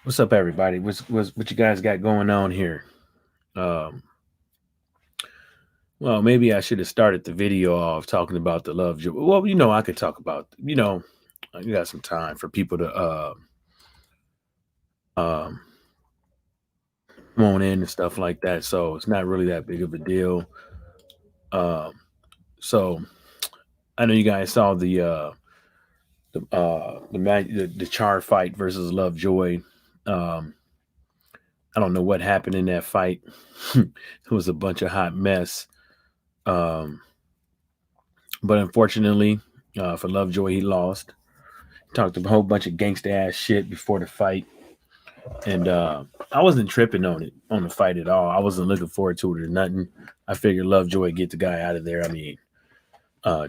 What's up, everybody? What you guys got going on here? Um, well, maybe I should have started the video off talking about the love. Well, I could talk about. You got some time for people to um, come on in and stuff like that. So it's not really that big of a deal. Um, so I know you guys saw the Char fight versus Lovejoy. Um, I don't know what happened in that fight. It was a bunch of hot mess. Um, But unfortunately, for Lovejoy, he lost. Talked a whole bunch of gangsta ass shit before the fight, and I wasn't tripping on the fight at all. I wasn't looking forward to it or nothing. I figured Lovejoy would get the guy out of there. I mean,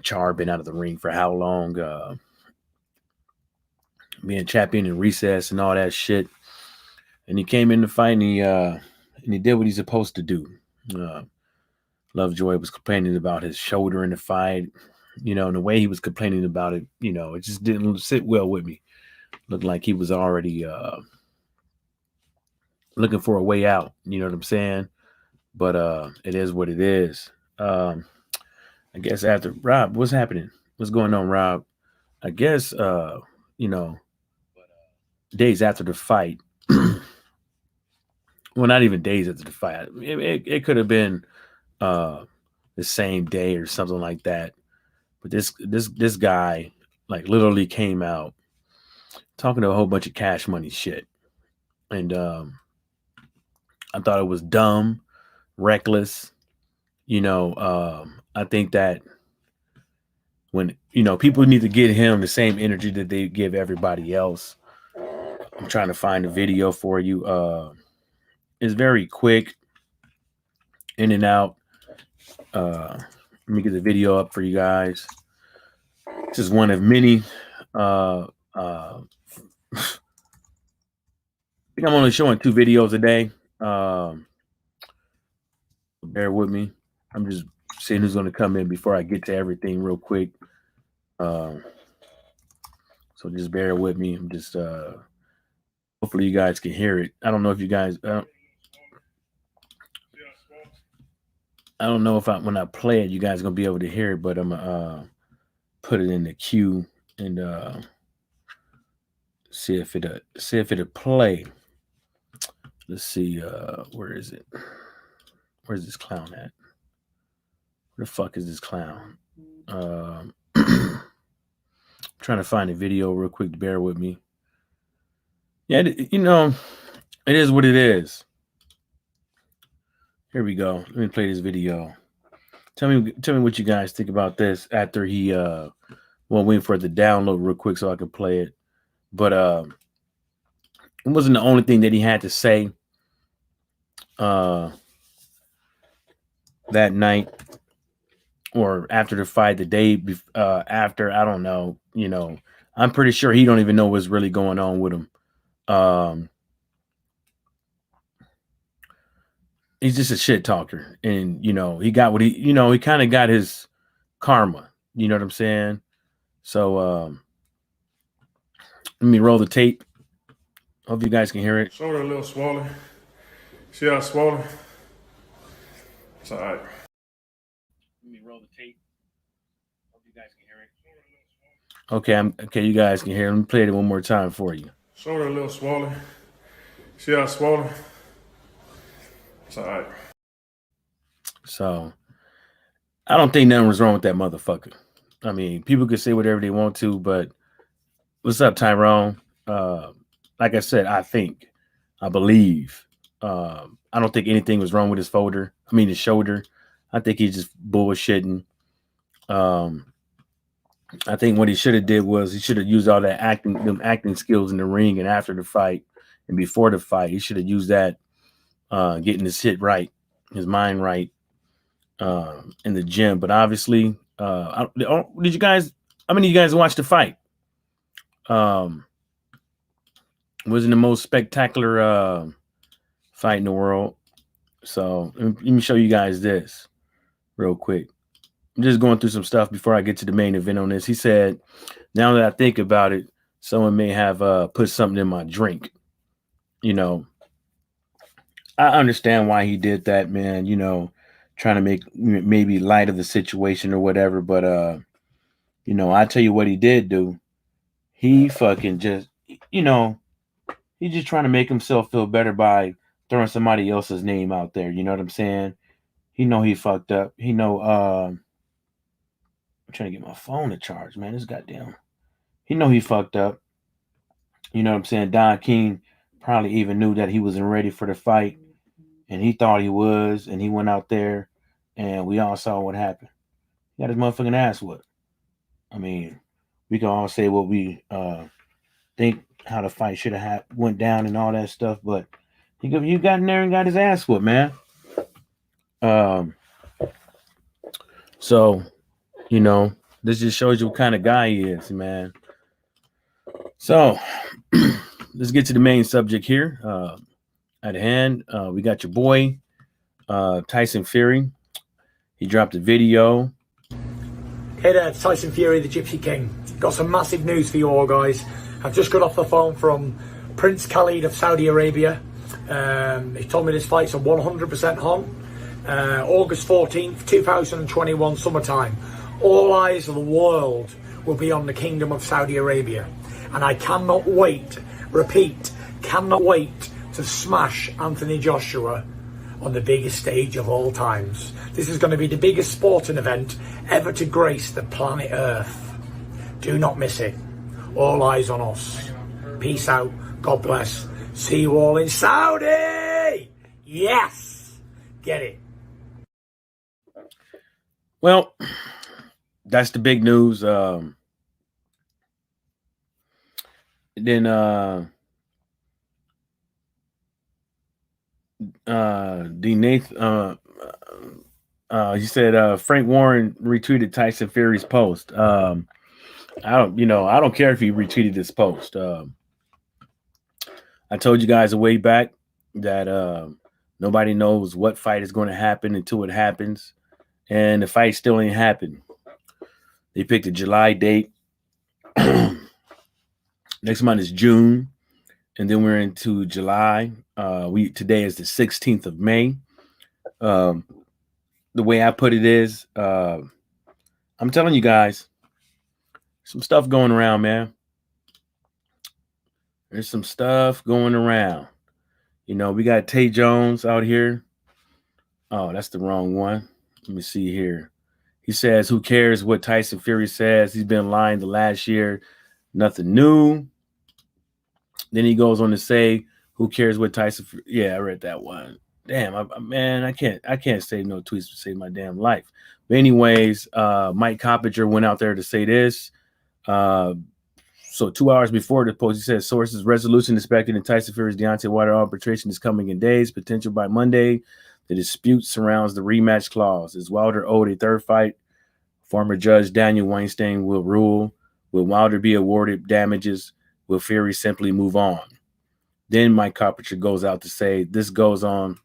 Char been out of the ring for how long? Being champion in recess and all that shit, and he came in the fight and he did what he's supposed to do. Uh, Lovejoy was complaining about his shoulder in the fight. And the way he was complaining about it, it just didn't sit well with me. Looked like he was already looking for a way out. You know what I'm saying? But it is what it is. I guess after Rob, what's happening? What's going on, Rob? I guess you know, days after the fight. Well, not even days after the fight. It could have been uh, the same day or something like that. But this guy like literally came out talking to a whole bunch of cash money shit, and I thought it was dumb, reckless. I think that when people need to give him the same energy that they give everybody else. I'm trying to find a video for you. It's very quick, in and out. Let me get the video up for you guys. This is one of many. I think I'm only showing 2 videos a day. Bear with me. I'm just seeing who's going to come in before I get to everything real quick. Um, so just bear with me. I'm just hopefully you guys can hear it. I don't know if you guys. I don't know if when I play it, you guys are gonna be able to hear it, but I'm gonna put it in the queue and see if it'll play. Let's see. Where is it? Where's this clown at? Where the fuck is this clown? Trying to find a video real quick. Bear with me. Yeah, it is what it is. Here we go. Let me play this video. Tell me what you guys think about this after he waiting for it to download real quick so I can play it. But it wasn't the only thing that he had to say that night or after the fight, the day after. I don't know. I'm pretty sure he don't even know what's really going on with him. He's just a shit talker, and he got what he kind of got his karma. You know what I'm saying? So let me roll the tape. Hope you guys can hear it. Shoulder a little swollen. See how it's swollen? It's all right. Let me roll the tape. Hope you guys can hear it. Okay, you guys can hear it. Let me play it one more time for you. Shoulder a little swollen. See how it's swollen? It's all right. So I don't think nothing was wrong with that motherfucker. I mean, people could say whatever they want to, but what's up, Tyrone? Like I said, I believe. I don't think anything was wrong with his his shoulder. I think he's just bullshitting. I think what he should have did was he should have used all that acting skills in the ring and after the fight and before the fight. He should have used that, getting his shit right, his mind right, in the gym. But obviously, did you guys? How many of you guys watched the fight? Wasn't the most spectacular fight in the world. So let me show you guys this real quick. I'm just going through some stuff before I get to the main event on this. He said, now that I think about it, someone may have put something in my drink. you know, I understand why he did that, man. Trying to make maybe light of the situation or whatever. But I tell you what he did do. He fucking just, you know, he's just trying to make himself feel better by throwing somebody else's name out there. You know what I'm saying? He know he fucked up. He know. I'm trying to get my phone to charge, man. This goddamn. He know he fucked up. You know what I'm saying? Don King probably even knew that he wasn't ready for the fight, and he thought he was, and he went out there, and we all saw what happened. He got his motherfucking ass whooped. I mean, we can all say what we think how the fight should have went down and all that stuff, but he got in there and got his ass whooped, man. Um, so you know, this just shows you what kind of guy he is, man. So let's get to the main subject here. At hand, we got your boy Tyson Fury. He dropped a video. Hey there, it's Tyson Fury, the Gypsy King. Got some massive news for you all, guys. I've just got off the phone from Prince Khalid of Saudi Arabia. He told me this fight's a 100% on. August 14th, 2021, summertime. All eyes of the world will be on the Kingdom of Saudi Arabia. And I cannot wait, repeat, cannot wait to smash Anthony Joshua on the biggest stage of all times. This is going to be the biggest sporting event ever to grace the planet Earth. Do not miss it. All eyes on us. Peace out. God bless. See you all in Saudi. Yes. Get it. Well, that's the big news. Then D Nathan he said Frank Warren retweeted Tyson Fury's post. I don't care if he retweeted this post. I told you guys a way back that nobody knows what fight is going to happen until it happens, and the fight still ain't happened. They picked a July date. Next month is June, and then we're into July. Today is the 16th of May. The way I put it is, I'm telling you guys, some stuff going around, man. There's some stuff going around. We got Tay Jones out here. Oh, that's the wrong one. Let me see here. He says, who cares what Tyson Fury says? He's been lying the last year. Nothing new. Then he goes on to say, who cares what Tyson Fury? Yeah, I read that one. Damn, man, I can't save no tweets to save my damn life. But anyways, Mike Coppinger went out there to say this. So 2 hours before the post, he says sources resolution expected in Tyson Fury's Deontay Wilder arbitration is coming in days, potential by Monday. The dispute surrounds the rematch clause. Is Wilder owed a third fight? Former judge Daniel Weinstein will rule. Will Wilder be awarded damages? Will Fury simply move on? Then Mike Coppinger goes out to say this goes on,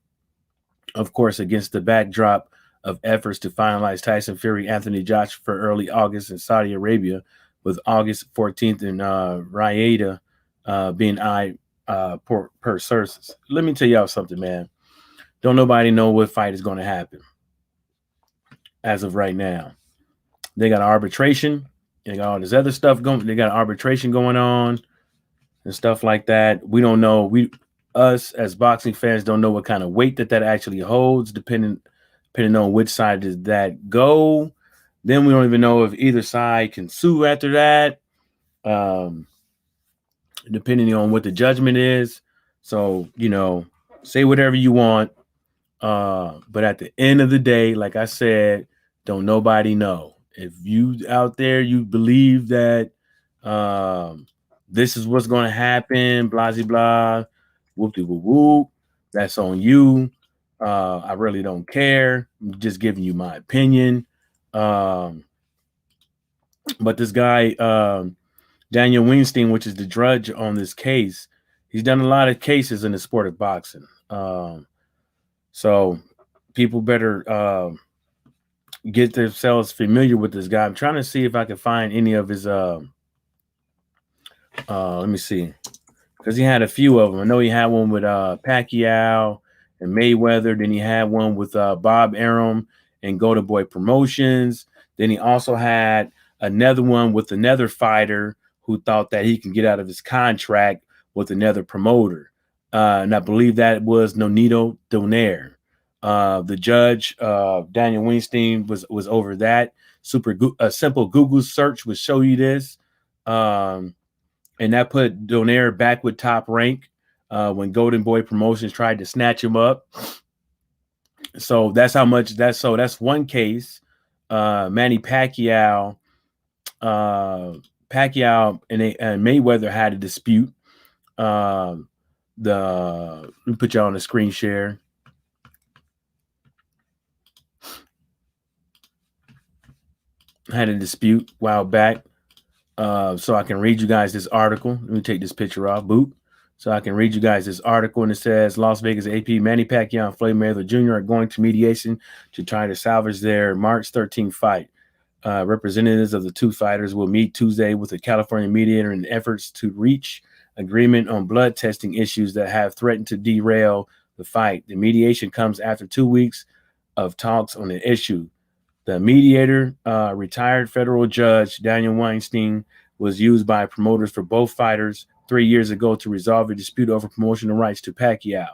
of course, against the backdrop of efforts to finalize Tyson Fury, Anthony Joshua for early August in Saudi Arabia, with August 14th in Riyadh being eyed per sources. Let me tell y'all something, man. Don't nobody know what fight is going to happen as of right now. They got arbitration. They got all this other stuff going. They got arbitration going on and stuff like that. We don't know. Us as boxing fans don't know what kind of weight that actually holds, depending on which side does that go. Then we don't even know if either side can sue after that, depending on what the judgment is. So, say whatever you want. But at the end of the day, like I said, don't nobody know. If you out there, you believe that this is what's going to happen, blah, blah, blah, whoop-de-whoop-whoop, that's on you. I really don't care. I'm just giving you my opinion. But this guy, Daniel Weinstein, which is the judge on this case, he's done a lot of cases in the sport of boxing. So people better get themselves familiar with this guy. I'm trying to see if I can find any of his let me see. because he had a few of them. I know he had one with Pacquiao and Mayweather. Then he had one with Bob Arum and Golden Boy Promotions. Then he also had another one with another fighter who thought that he can get out of his contract with another promoter. And I believe that was Nonito Donaire. The judge, Daniel Weinstein, was over that. A simple Google search would show you this. And that put Donaire back with Top Rank when Golden Boy Promotions tried to snatch him up. So that's how much that's one case. Manny Pacquiao, Pacquiao and Mayweather had a dispute. Let me put you on the screen share. Had a dispute a while back. So I can read you guys this article. Let me take this picture off. Boop. So I can read you guys this article, and it says Las Vegas AP Manny Pacquiao and Floyd Mayweather Jr. are going to mediation to try to salvage their March 13th fight. Representatives of the two fighters will meet Tuesday with a California mediator in efforts to reach agreement on blood testing issues that have threatened to derail the fight. The mediation comes after 2 weeks of talks on the issue. The mediator, retired federal judge Daniel Weinstein, was used by promoters for both fighters 3 years ago to resolve a dispute over promotional rights to Pacquiao.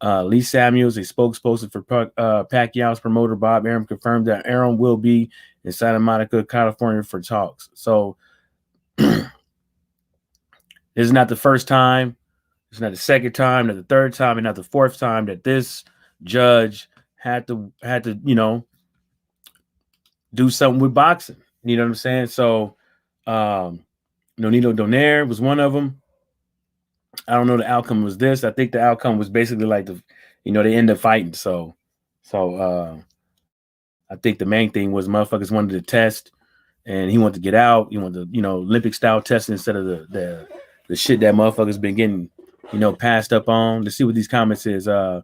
Lee Samuels, a spokesperson for Pacquiao's promoter Bob Arum, confirmed that Arum will be in Santa Monica, California for talks. So this is not the first time, it's not the second time, not the third time, and not the fourth time that this judge had to do something with boxing. You know what I'm saying? So Nonito Donaire was one of them. I don't know the outcome was this. I think the outcome was basically like they end up fighting. So I think the main thing was motherfuckers wanted to test and he wanted to get out. He wanted to, Olympic style testing instead of the shit that motherfuckers been getting, passed up on. Let's see what these comments is. I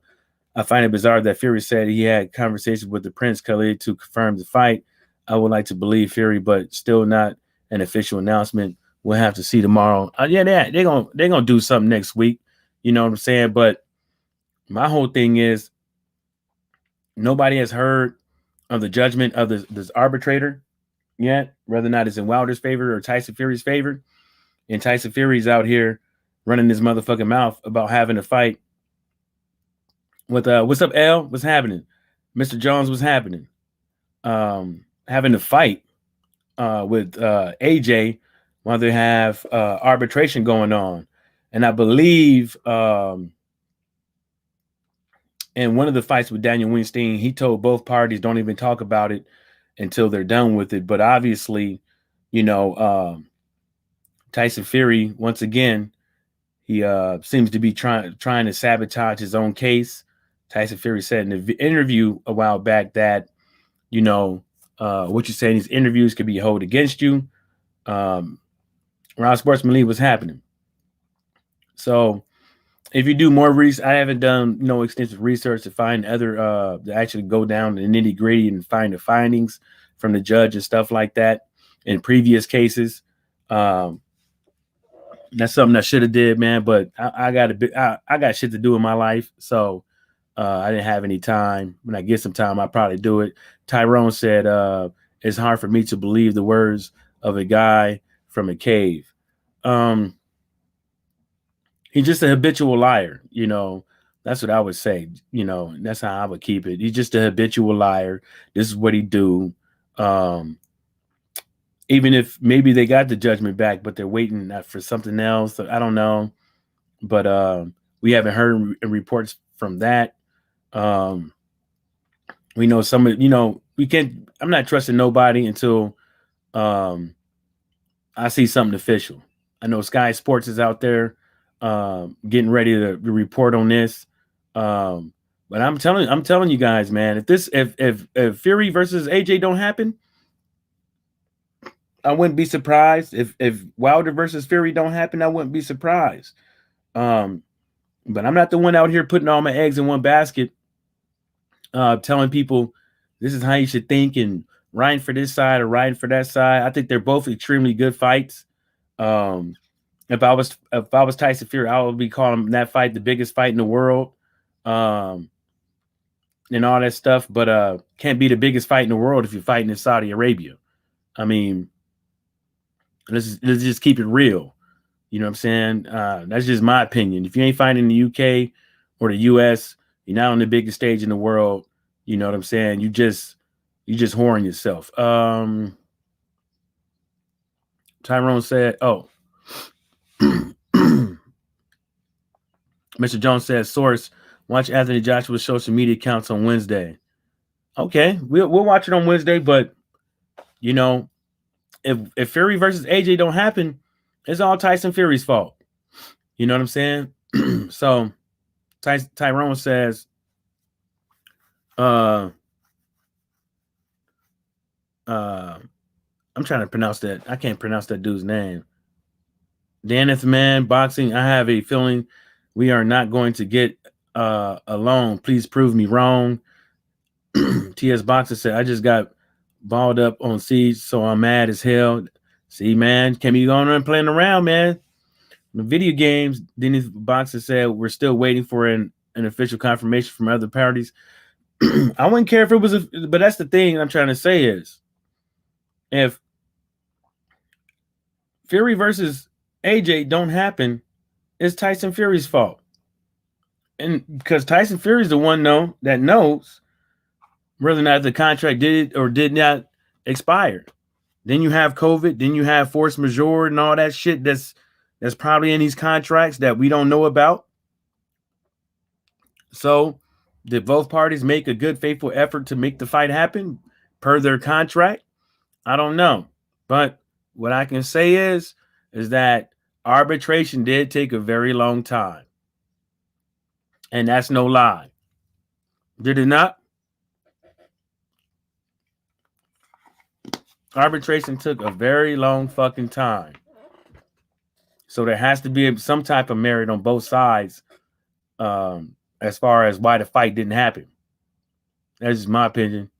find it bizarre that Fury said he had conversations with the Prince Khalid to confirm the fight. I would like to believe Fury, but still not an official announcement. We'll have to see tomorrow. Yeah, they're gonna do something next week. You know what I'm saying? But my whole thing is nobody has heard of the judgment of this arbitrator yet, whether or not it's in Wilder's favor or Tyson Fury's favor. And Tyson Fury's out here running his motherfucking mouth about having a fight with what's up, L? What's happening? Mr. Jones, what's happening? Having a fight with AJ while they have arbitration going on. And I believe in one of the fights with Daniel Weinstein, he told both parties don't even talk about it until they're done with it. But obviously, Tyson Fury, once again, he seems to be trying to sabotage his own case. Tyson Fury said in an interview a while back that, what you say in these interviews could be held against you. Around Sportsman Lee, what's happening? So if you do more research, I haven't done extensive research to find other to actually go down the nitty gritty and find the findings from the judge and stuff like that in previous cases. That's something I should have did, man. But I got shit to do in my life, so I didn't have any time. When I get some time, I'll probably do it. Tyrone said, it's hard for me to believe the words of a guy from a cave. He's just a habitual liar, That's what I would say, That's how I would keep it. He's just a habitual liar. This is what he do. Even if maybe they got the judgment back, but they're waiting for something else. I don't know. But we haven't heard reports from that. We know some of, we can't, I'm not trusting nobody until I see something official. I know Sky Sports is out there getting ready to report on this. But I'm telling you guys, man, if Fury versus AJ don't happen, I wouldn't be surprised. If Wilder versus Fury don't happen, I wouldn't be surprised. But I'm not the one out here putting all my eggs in one basket, telling people this is how you should think and riding for this side or riding for that side. I think they're both extremely good fights. If I was Tyson Fury, I would be calling that fight the biggest fight in the world, and all that stuff. But can't be the biggest fight in the world if you're fighting in Saudi Arabia. I mean, let's just keep it real. You know what I'm saying? That's just my opinion. If you ain't fighting in the UK or the US, you're not on the biggest stage in the world. You know what I'm saying? You just whoring yourself. Tyrone said, "Oh." Mr. Jones says, "Source: watch Anthony Joshua's social media accounts on Wednesday." Okay, we'll watch it on Wednesday. But you know, if Fury versus AJ don't happen, it's all Tyson Fury's fault. You know what I'm saying? So Tyrone says, I'm trying to pronounce that. I can't pronounce that dude's name. Daneth Man Boxing. I have a feeling we are not going to get along. Please prove me wrong. TS Boxer said, I just got balled up on Siege, so I'm mad as hell. See, man, can be going and playing around, man. The video games, Dennis Boxer said, we're still waiting for an official confirmation from other parties. I wouldn't care if it was, but that's the thing I'm trying to say is, if Fury versus AJ don't happen, it's Tyson Fury's fault. And because Tyson Fury's the one that knows whether or not the contract did or did not expire. Then you have COVID, then you have force majeure and all that shit that's probably in these contracts that we don't know about. So did both parties make a good, faithful effort to make the fight happen per their contract? I don't know. But what I can say is that arbitration did take a very long time. And that's no lie. Did it not? Arbitration took a very long fucking time. So there has to be some type of merit on both sides as far as why the fight didn't happen. That's just my opinion.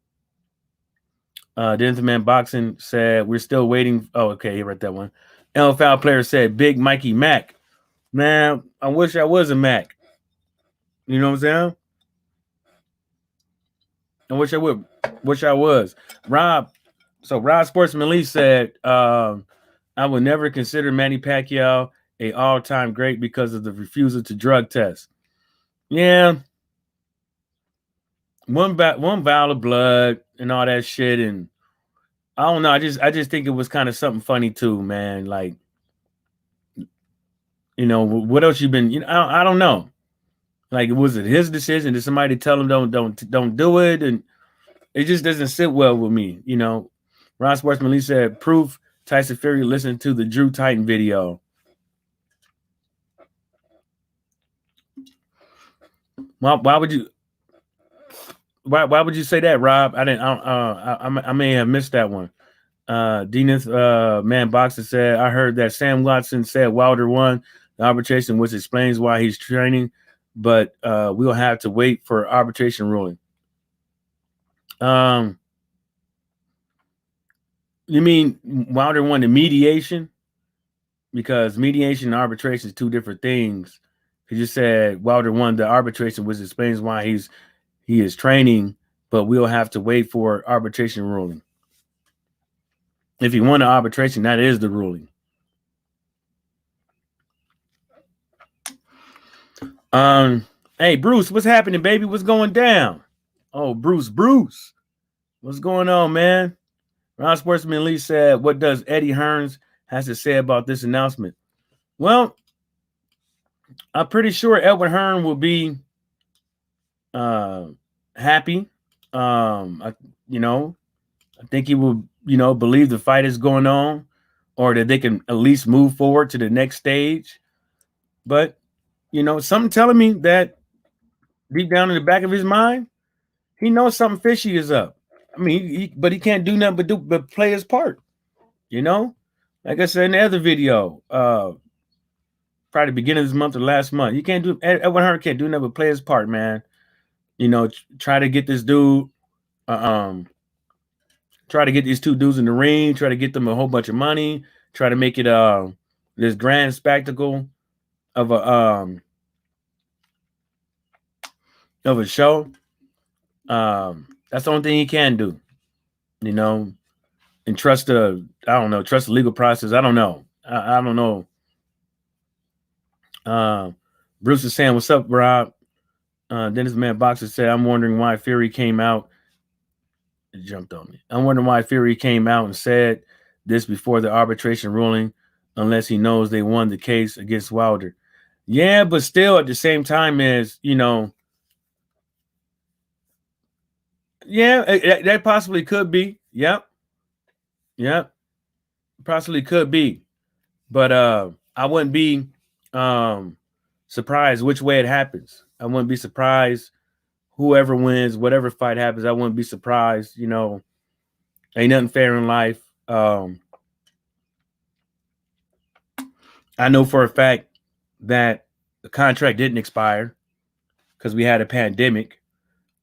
The Man Boxing said, we're still waiting. Oh, okay, he read that one. NFL player said, Big Mikey Mac. Man, I wish I was a Mac. You know what I'm saying? I wish I would. Wish I was. Rob Sportsman Lee said, I would never consider Manny Pacquiao a all-time great because of the refusal to drug test. Yeah. One vial of blood and all that shit. And I don't know. I just think it was kind of something funny too, man. Like, you know, what else you been, I don't know. Like, was it his decision? Did somebody tell him don't do it? And it just doesn't sit well with me, you know. Ron Sportsman Lee said, proof Tyson Fury listened to the Drew Titan video. Why would you say that, Rob? I may have missed that one. Dennis Man Boxer said, I heard that Sam Watson said Wilder won the arbitration, which explains why he's training, but we'll have to wait for arbitration ruling. You mean Wilder won the mediation? Because mediation and arbitration is two different things. He just said Wilder won the arbitration, which explains why he is training, but we'll have to wait for arbitration ruling. If he won the arbitration, that is the ruling. Hey, Bruce, what's happening, baby? What's going down? Oh, Bruce, what's going on, man? Ron Sportsman Lee said, what does Eddie Hearns has to say about this announcement? Well, I'm pretty sure Edward Hearn will be happy. I think he will, believe the fight is going on, or that they can at least move forward to the next stage. But, something telling me that deep down in the back of his mind, he knows something fishy is up. I mean, but he can't do nothing but play his part. Like I said in the other video, probably beginning of this month or last month, Edward Hearn can't do nothing but play his part, man. Try to get this dude, try to get these two dudes in the ring, try to get them a whole bunch of money, try to make it this grand spectacle of a show. That's the only thing he can do, you know, and trust trust the legal process. I don't know. I don't know. Bruce is saying, "What's up, Rob?" Dennis Man Boxer said, "I'm wondering why Fury came out." It jumped on me. I'm wondering why Fury came out and said this before the arbitration ruling, unless he knows they won the case against Wilder. Yeah, but still, at the same time, that possibly could be. Yep, possibly could be. But I wouldn't be surprised which way it happens. I wouldn't be surprised whoever wins, whatever fight happens. I wouldn't be surprised. Ain't nothing fair in life. I know for a fact that the contract didn't expire because we had a pandemic.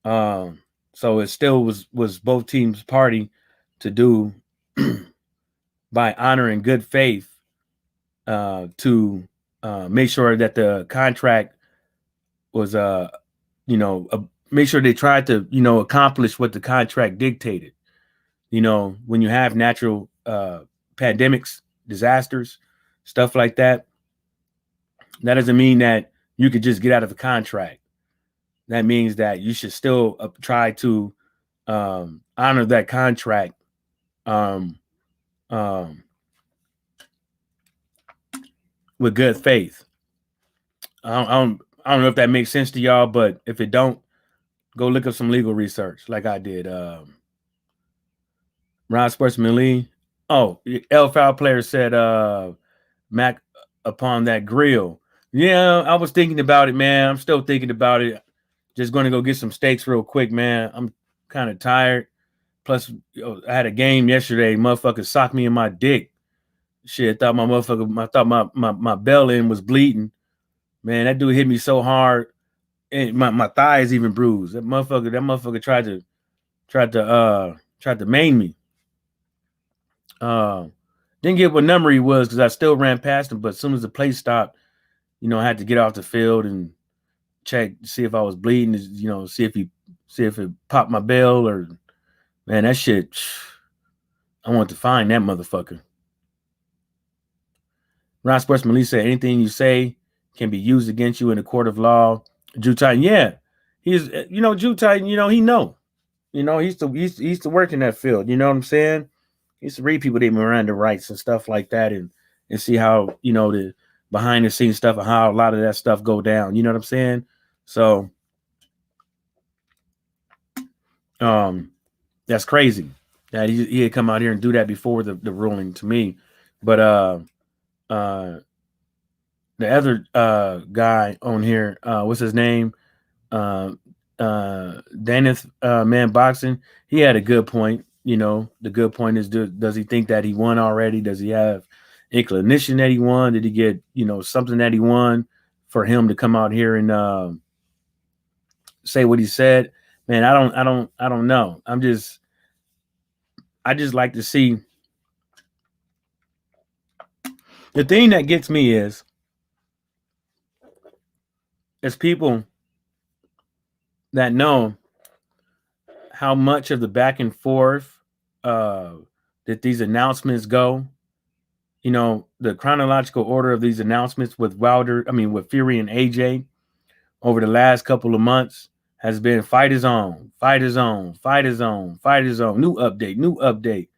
So it still was both teams' party to do by honor and good faith to make sure that the contract was make sure they tried to accomplish what the contract dictated. When you have natural pandemics, disasters, stuff like that, that doesn't mean that you could just get out of the contract. That means that you should still try to honor that contract with good faith. I don't know if that makes sense to y'all, but if it don't, go look up some legal research like I did. Ron Sportsman Lee. Oh, L Foul Player said Mac upon that grill. Yeah, I was thinking about it, man. I'm still thinking about it. Just going to go get some steaks real quick, man. I'm kind of tired. Plus, I had a game yesterday. Motherfucker socked me in my dick. Shit, I thought my belly was bleeding. Man, that dude hit me so hard. And my thigh is even bruised. That motherfucker tried to maim me. Didn't get what number he was because I still ran past him. But as soon as the play stopped, I had to get off the field and check, see if I was bleeding, see if it popped my bell or, man, that shit. I want to find that motherfucker. Ron Sportsman Lee said, anything you say can be used against you in a court of law. Drew Titan, yeah. He's, Drew Titan, he know. He used to work in that field. You know what I'm saying? He used to read people their Miranda rights and stuff like that and see how, the behind the scenes stuff and how a lot of that stuff go down. You know what I'm saying? So that's crazy that he had come out here and do that before the ruling to me. But the other guy on here, what's his name? Dennis Man Boxing, he had a good point. The good point is, does he think that he won already? Does he have inclination that he won? Did he get something that he won for him to come out here and say what he said? Man, I don't know. I just like to see. The thing that gets me is people that know how much of the back and forth that these announcements go. The chronological order of these announcements with with Fury and AJ over the last couple of months has been fight is on, fight is on, fight is on, fight is on, new update.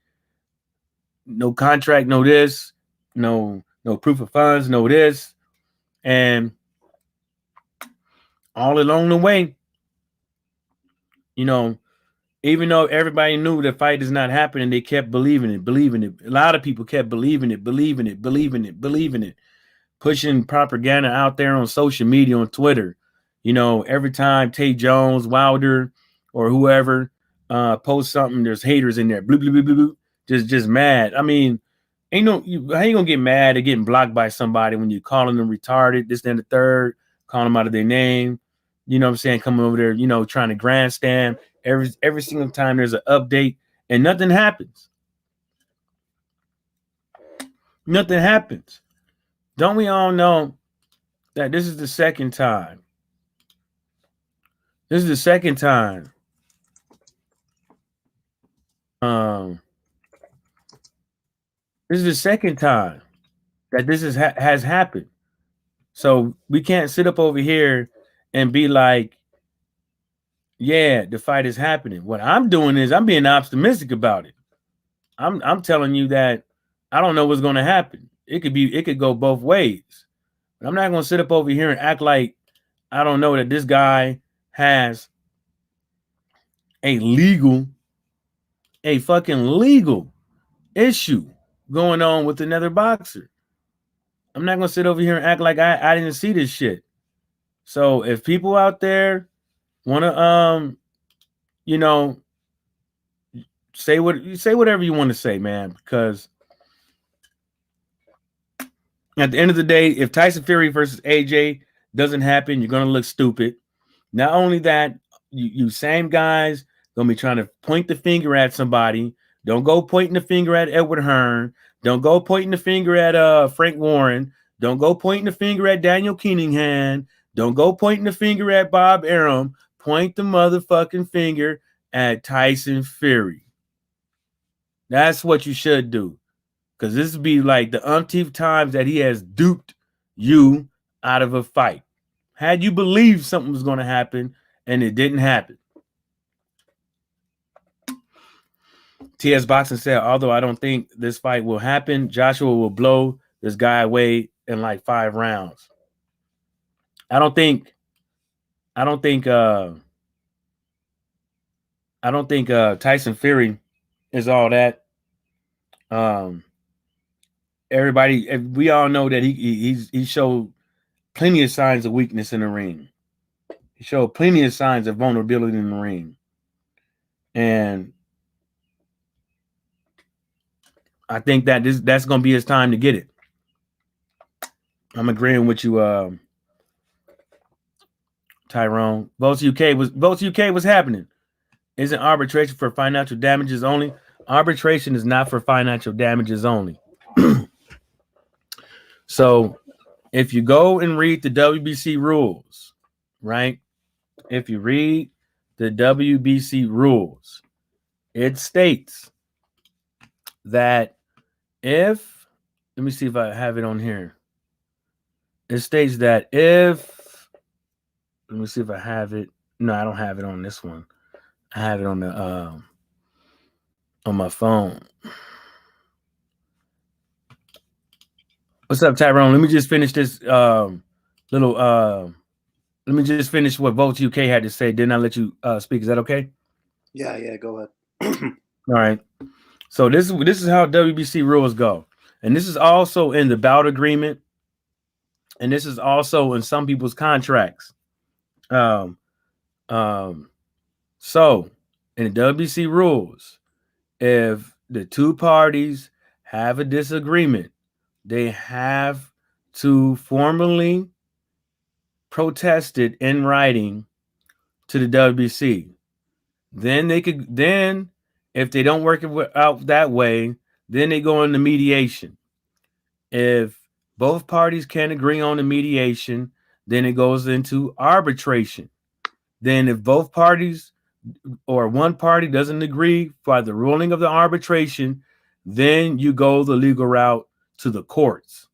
No contract, no this, no proof of funds, no this. And all along the way, even though everybody knew the fight is not happening, they kept believing it. A lot of people kept believing it, pushing propaganda out there on social media, on Twitter. Every time Tay Jones, Wilder, or whoever posts something, there's haters in there. Bloop, bloop, bloop, bloop, just mad. I mean, how you gonna get mad at getting blocked by somebody when you're calling them retarded, this, then the third, calling them out of their name? You know what I'm saying? Coming over there, trying to grandstand every single time there's an update and nothing happens. Nothing happens. Don't we all know that this is the second time? This is the second time. Um, this is the second time that this has happened. So we can't sit up over here and be like, yeah, the fight is happening. What I'm doing is I'm being optimistic about it. I'm telling you that I don't know what's going to happen. It could go both ways. But I'm not going to sit up over here and act like I don't know that this guy has a fucking legal issue going on with another boxer. I'm not going to sit over here and act like I didn't see this shit. So if people out there want to you know, say whatever you want to say, man, because at the end of the day, if Tyson Fury versus AJ doesn't happen, you're gonna look stupid. Not only that, you same guys gonna be trying to point the finger at somebody. Don't go pointing the finger at Edward Hearn. Don't go pointing the finger at Frank Warren. Don't go pointing the finger at Daniel Kenningham. Don't go pointing the finger at Bob Arum. Point the motherfucking finger at Tyson Fury. That's what you should do. Because this would be like the umpteenth times that he has duped you out of a fight. Had you believed something was going to happen and it didn't happen. TS Boxing said, although I don't think this fight will happen, Joshua will blow this guy away in like 5 rounds. I don't think Tyson Fury is all that. Everybody, we all know that he showed plenty of signs of weakness in the ring. He showed plenty of signs of vulnerability in the ring. And I think that that's going to be his time to get it. I'm agreeing with you, Tyrone. Votes UK was happening. Isn't arbitration for financial damages only? Arbitration is not for financial damages only. So if you go and read the WBC rules, right? If you read the WBC rules, it states that let me see if I have it on here. It states that let me see if I have it. No, I don't have it on this one. I have it on my phone. What's up, Tyrone? Let me just finish this let me just finish what Votes UK had to say. Didn't I let you speak? Is that okay? Yeah, go ahead. All right. So this is how WBC rules go. And this is also in the bout agreement. And this is also in some people's contracts. So in the WBC rules, if the two parties have a disagreement, they have to formally protest it in writing to the WBC. Then if they don't work it out that way, then they go into mediation. If both parties can't agree on the mediation, then it goes into arbitration. Then if both parties or one party doesn't agree by the ruling of the arbitration, then you go the legal route to the courts.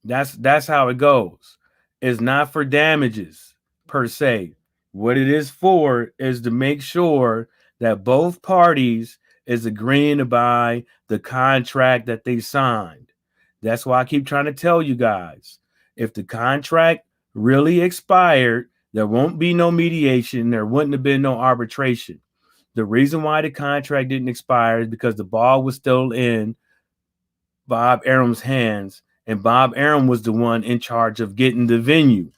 That's how it goes. It's not for damages per se. What it is for is to make sure that both parties is agreeing to buy the contract that they signed. That's why I keep trying to tell you guys, if the contract really expired, there won't be no mediation. There wouldn't have been no arbitration. The reason why the contract didn't expire is because the ball was still in Bob Arum's hands, and Bob Arum was the one in charge of getting the venue.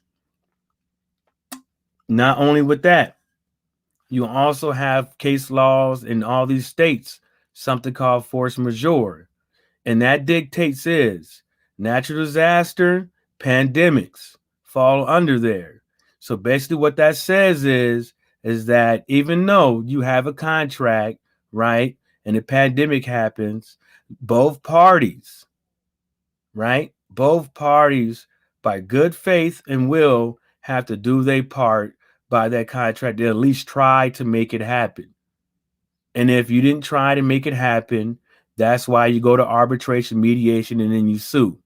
Not only with that, you also have case laws in all these states, something called force majeure. And that dictates is natural disaster, pandemics fall under there. So basically what that says is that even though you have a contract, right, and a pandemic happens, both parties, right, both parties, by good faith and will, have to do their part by that contract to at least try to make it happen. And if you didn't try to make it happen, that's why you go to arbitration, mediation, and then you sue.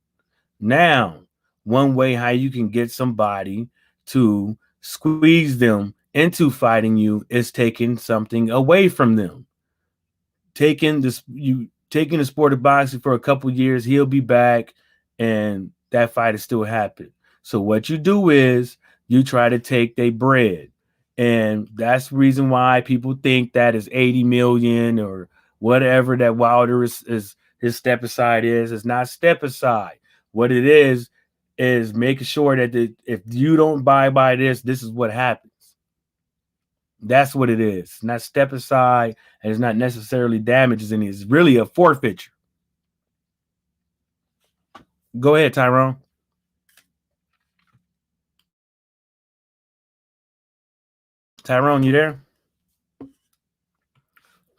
Now, one way how you can get somebody to squeeze them into fighting you is taking something away from them. Taking the sport of boxing for a couple years, he'll be back, and that fight is still happening. So what you do is you try to take their bread, and that's the reason why people think that is 80 million or whatever that Wilder is his step aside is. It's not step aside. What it is making sure that if you don't buy by this is what happens. That's what it is. Not step aside, and it's not necessarily damages any. It's really a forfeiture. Go ahead, Tyrone. Tyrone, you there? Let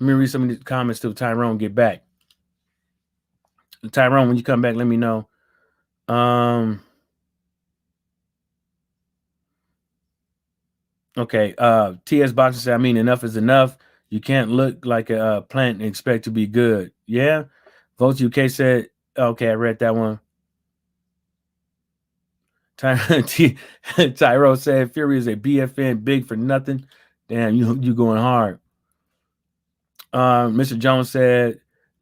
me read some of the comments till Tyrone get back. Tyrone, when you come back, let me know. Okay. TS Boxer said, I mean, enough is enough. You can't look like a plant and expect to be good. Yeah. Votes UK said, okay, I read that one. Tyrone said Fury is a BFN, big for nothing. Damn, you going hard. Mr. Jones said,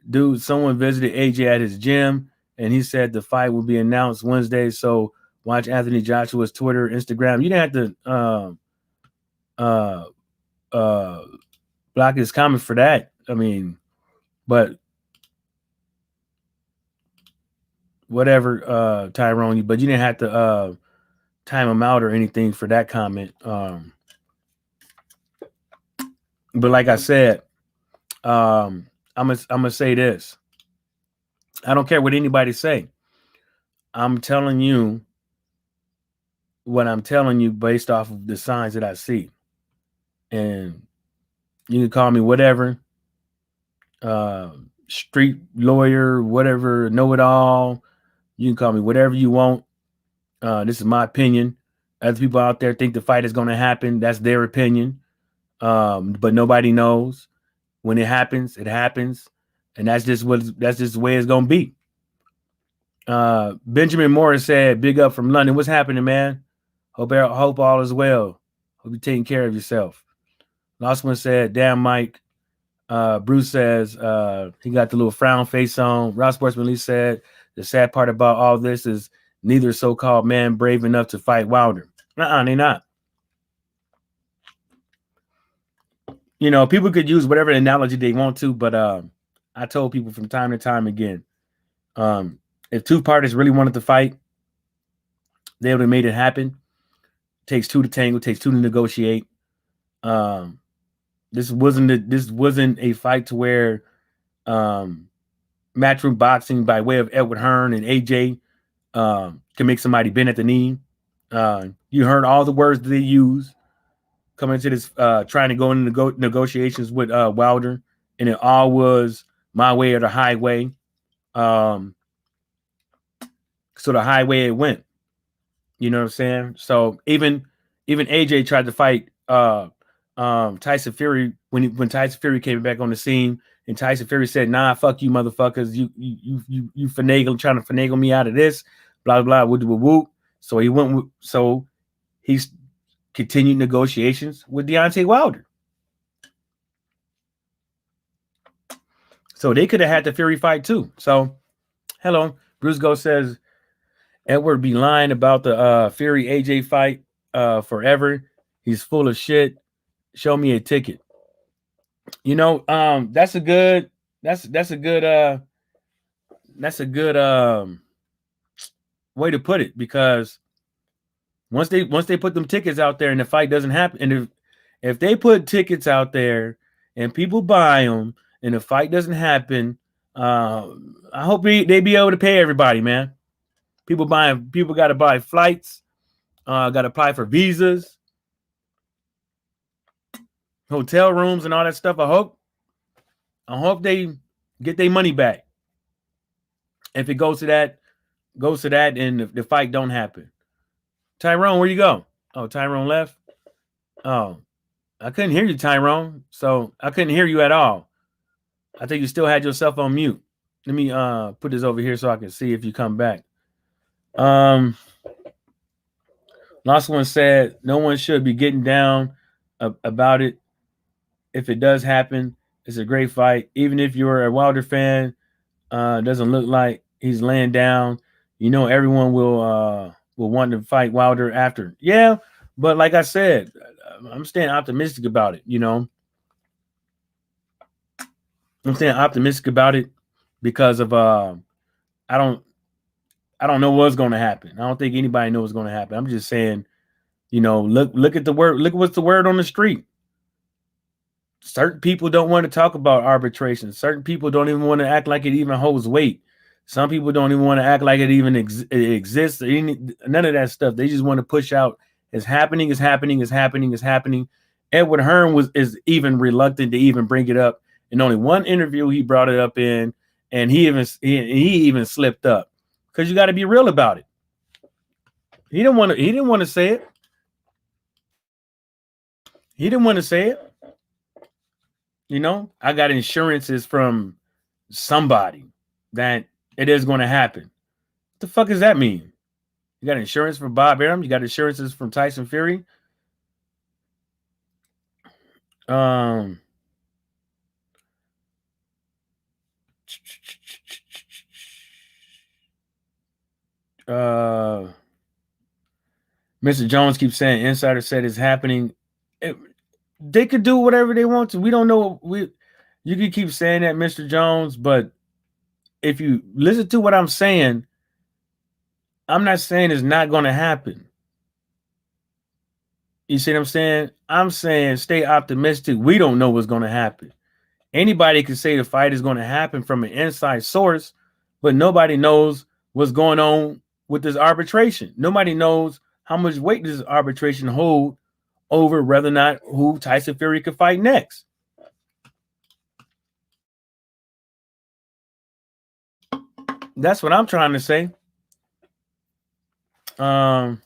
dude, someone visited AJ at his gym, and he said the fight will be announced Wednesday. So watch Anthony Joshua's Twitter, Instagram. You didn't have to block his comment for that. I mean, but whatever, Tyrone. But you didn't have to time him out or anything for that comment. But like I said, I'm gonna say this. I don't care what anybody say. I'm telling you what I'm telling you based off of the signs that I see. And you can call me whatever, street lawyer, whatever, know-it-all. You can call me whatever you want. This is my opinion. Other people out there think the fight is going to happen. That's their opinion. But nobody knows. When it happens, and that's just the way it's going to be. Benjamin Morris said, "Big up from London. What's happening, man? Hope all is well. Hope you're taking care of yourself." Last one said, "Damn, Mike." Bruce says he got the little frown face on. Ross Sportsman Lee said, "The sad part about all this is neither so-called man brave enough to fight Wilder." They're not. You know, people could use whatever analogy they want to, but I told people from time to time again, if two parties really wanted to fight, they would have made it happen. It takes two to tango, takes two to negotiate. This wasn't a fight to where matchroom boxing by way of Edward Hearn and AJ can make somebody bend at the knee. You heard all the words that they use coming into this, trying to go into negotiations with Wilder, and it all was my way or the highway. So the highway it went. You know what I'm saying? So even AJ tried to fight Tyson Fury when Tyson Fury came back on the scene, and Tyson Fury said, "Nah, fuck you, motherfuckers. You trying to finagle me out of this, blah blah, whoop whoop whoop." So he's continued negotiations with Deontay Wilder. So they could have had the Fury fight too. So, hello, Bruce Go says Edward be lying about the Fury AJ fight forever. He's full of shit. Show me a ticket. You know, that's a good way to put it, because once they put them tickets out there and the fight doesn't happen, and if they put tickets out there and people buy them and the fight doesn't happen, I hope they be able to pay everybody, man. People got to buy flights, got to apply for visas, hotel rooms, and all that stuff. I hope they get their money back. If it goes to that, goes to that, and the fight don't happen. Tyrone, where you go? Oh, Tyrone left. Oh, I couldn't hear you, Tyrone. So I couldn't hear you at all. I think you still had yourself on mute. Let me put this over here so I can see if you come back. Last one said no one should be getting down about it. If it does happen, it's a great fight. Even if you're a Wilder fan, doesn't look like he's laying down. You know, everyone will want to fight Wilder after. Yeah, but like I said, I'm staying optimistic about it. You know, I'm staying optimistic about it because of I don't know what's going to happen. I don't think anybody knows what's going to happen. I'm just saying, you know, look at the word. Look what's the word on the street. Certain people don't want to talk about arbitration. Certain people don't even want to act like it even holds weight. Some people don't even want to act like it even exists. None of that stuff. They just want to push out. It's happening. It's happening. It's happening. It's happening. Edward Hearn is even reluctant to even bring it up. In only one interview, he brought it up in, and he even slipped up because you got to be real about it. He didn't want to say it. He didn't want to say it. You know, I got insurances from somebody that it is going to happen. What the fuck does that mean? You got insurance from Bob Arum? You got insurances from Tyson Fury? Mr. Jones keeps saying insider said it's happening. They could do whatever they want to. We don't know. You can keep saying that, Mr. Jones, but if you listen to what I'm saying, I'm not saying it's not going to happen. You see what I'm saying? I'm saying stay optimistic. We don't know what's going to happen. Anybody can say the fight is going to happen from an inside source, but nobody knows what's going on with this arbitration. Nobody knows how much weight does arbitration hold over whether or not who Tyson Fury could fight next. That's what I'm trying to say. Well,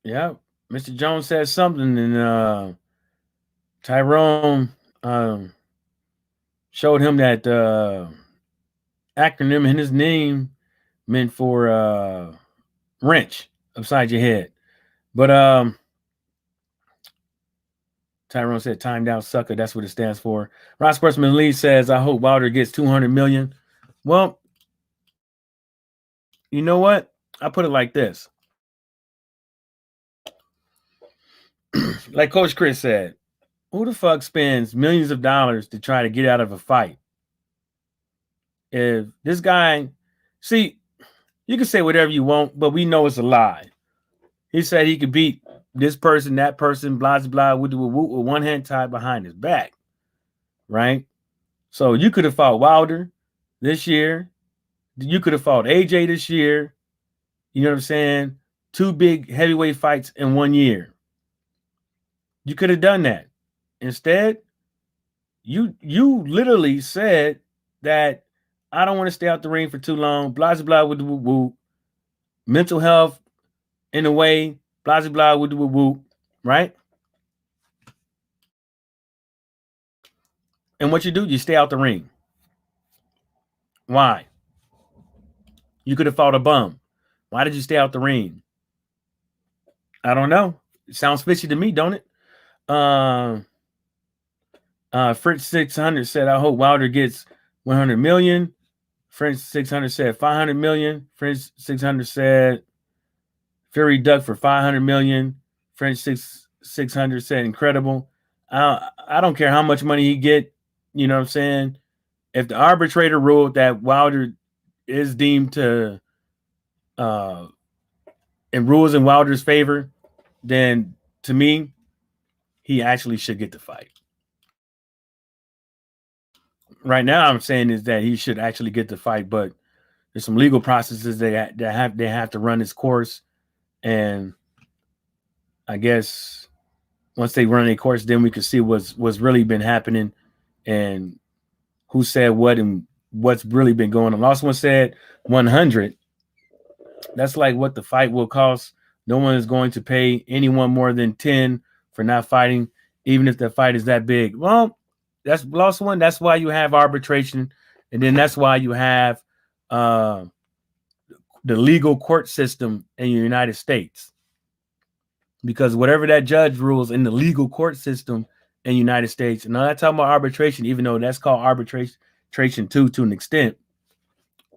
yeah, Mr. Jones said something, and Tyrone showed him that acronym in his name meant for wrench upside your head. But Tyrone said timed out sucker. That's what it stands for. Ross Sportsman Lee says, I hope Wilder gets 200 million. Well, you know what? I put it like this. Like Coach Chris said, who the fuck spends millions of dollars to try to get out of a fight? If this guy, see, you can say whatever you want, but we know it's a lie. He said he could beat this person, that person, blah, blah, with one hand tied behind his back, right? So you could have fought Wilder this year. You could have fought AJ this year. You know what I'm saying? 2 big heavyweight fights in 1 year. You could have done that. Instead, you literally said that I don't want to stay out the ring for too long. Blah, blah, with the woo. Mental health in a way. Blah, blah, with the woo. Right? And what you do, you stay out the ring. Why? You could have fought a bum. Why did you stay out the ring? I don't know. It sounds fishy to me, don't it? Fritz 600 said, I hope Wilder gets 100 million. Fritz 600 said 500 million. Fritz 600 said Fury ducked for 500 million. French 600 said incredible. I don't care how much money he get. You know what I'm saying? If the arbitrator ruled that Wilder is deemed to and rules in Wilder's favor, then to me, he actually should get the fight. Right now, I'm saying is that he should actually get the fight, but there's some legal processes they have to run its course, and I guess once they run a course, then we can see what's really been happening and who said what and what's really been going on. Last one said 100. That's like what the fight will cost. No one is going to pay anyone more than 10 for not fighting, even if the fight is that big. Well, that's lost one. That's why you have arbitration, and then that's why you have uh, the legal court system in the United States. Because whatever that judge rules in the legal court system in the United States, and I'm not talking about arbitration, even though that's called arbitration too, to an extent.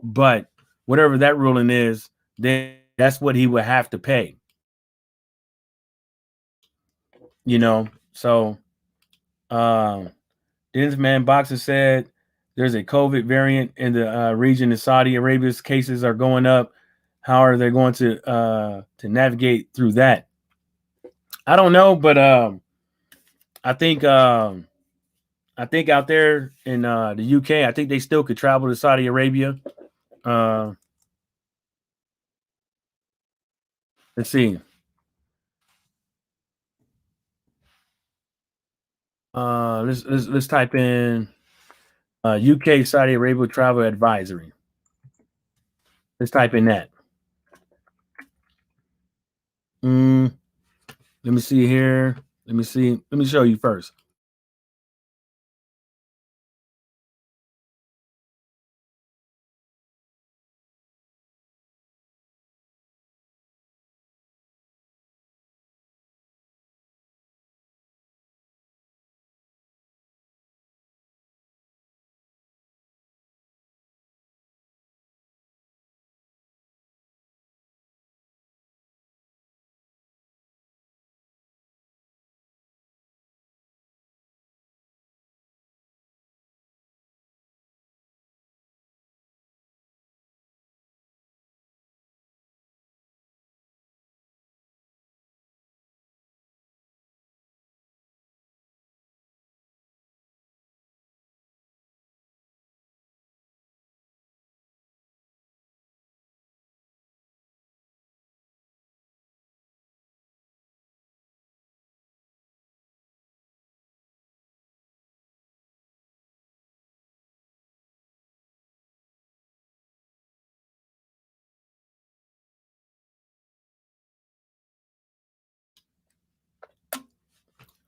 But whatever that ruling is, then that's what he would have to pay. So this man Boxer said there's a COVID variant in the region in Saudi Arabia's cases are going up. How are they going to navigate through that? I don't know, but I think out there in the UK, I think they still could travel to Saudi Arabia. Let's see. Let's type in UK Saudi Arabia travel advisory. Let's type in that. Let me see here. Let me see. Let me show you first.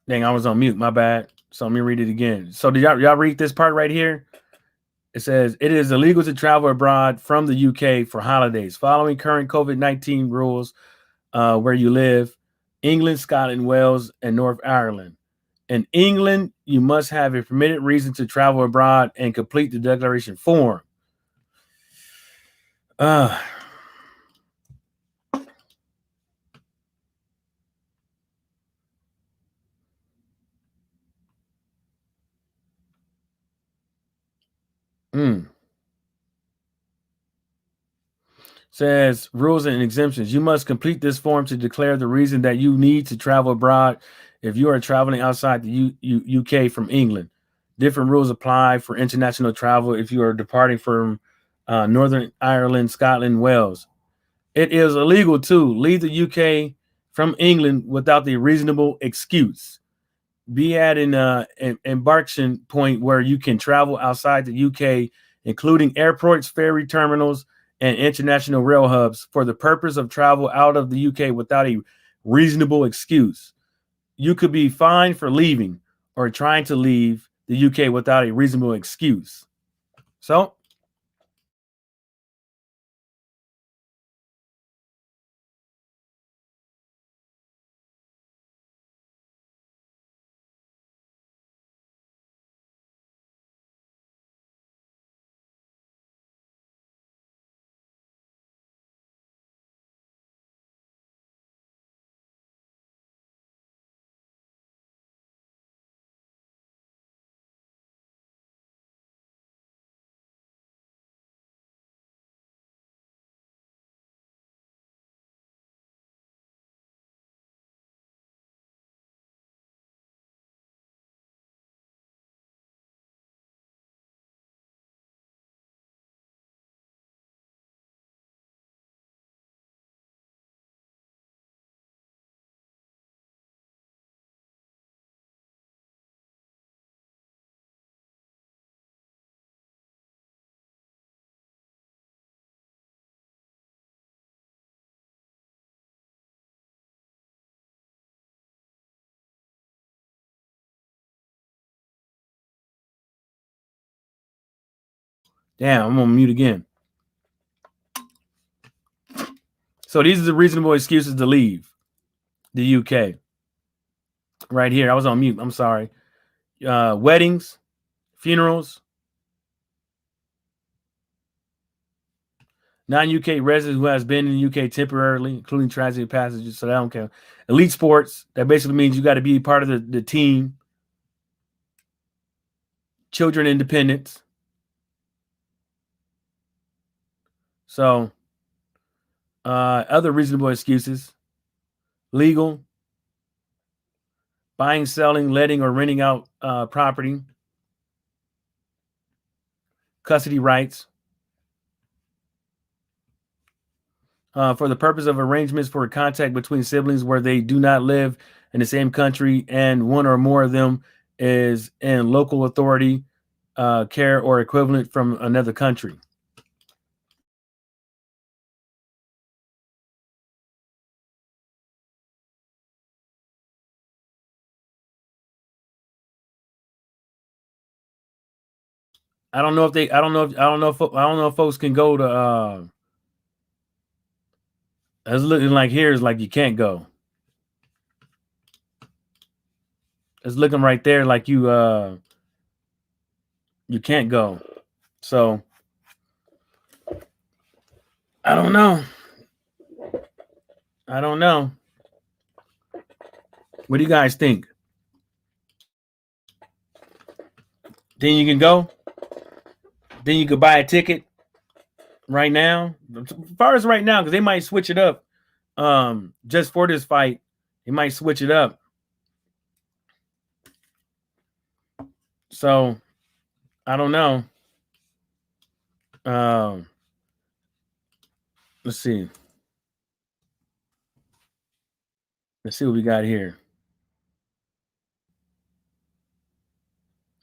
Dang, I was on mute. My bad. So let me read it again. So did y'all read this part right here? It says it is illegal to travel abroad from the UK for holidays following current COVID-19 rules where you live, England, Scotland, Wales, and North Ireland. In England, you must have a permitted reason to travel abroad and complete the declaration form. Uh, mm. Says rules and exemptions. You must complete this form to declare the reason that you need to travel abroad if you are traveling outside the UK from England. Different rules apply for international travel if you are departing from Northern Ireland, Scotland, Wales. It is illegal to leave the UK from England without the reasonable excuse. Be at an embarkation point where you can travel outside the UK, including airports, ferry terminals, and international rail hubs for the purpose of travel out of the UK without a reasonable excuse. You could be fined for leaving or trying to leave the UK without a reasonable excuse. So Damn, I'm on mute again. So these are the reasonable excuses to leave the UK. Right here. I was on mute. I'm sorry. Weddings, funerals, non-UK residents who has been in the UK temporarily, including transit passengers, so that don't count. Elite sports, that basically means you got to be part of the team. Children independence. So other reasonable excuses: legal, buying, selling, letting, or renting out property, custody rights, for the purpose of arrangements for contact between siblings where they do not live in the same country and one or more of them is in local authority care or equivalent from another country. I don't know if folks can go to it's looking like here is like you can't go. It's looking right there like you can't go. So I don't know. What do you guys think? Then you can go? Then you could buy a ticket right now? As far as right now, because they might switch it up just for this fight. They might switch it up. So I don't know. Let's see. Let's see what we got here.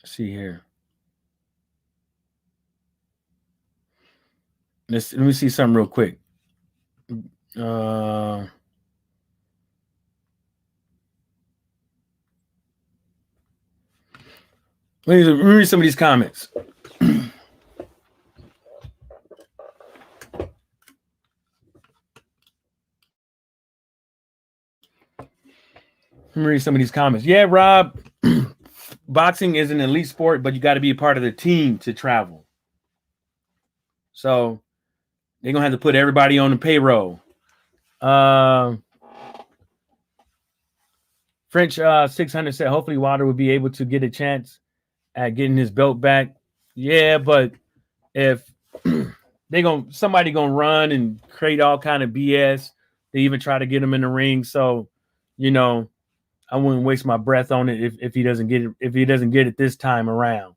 Let's see here. Let me see something real quick. Let me read some of these comments. Let me read some of these comments. Yeah, Rob, boxing is an elite sport, but you got to be a part of the team to travel. So they're going to have to put everybody on the payroll. French 600 said, hopefully Wilder will be able to get a chance at getting his belt back. Yeah, but if somebody gonna run and create all kind of BS, they even try to get him in the ring. So, I wouldn't waste my breath on it if he doesn't get it this time around.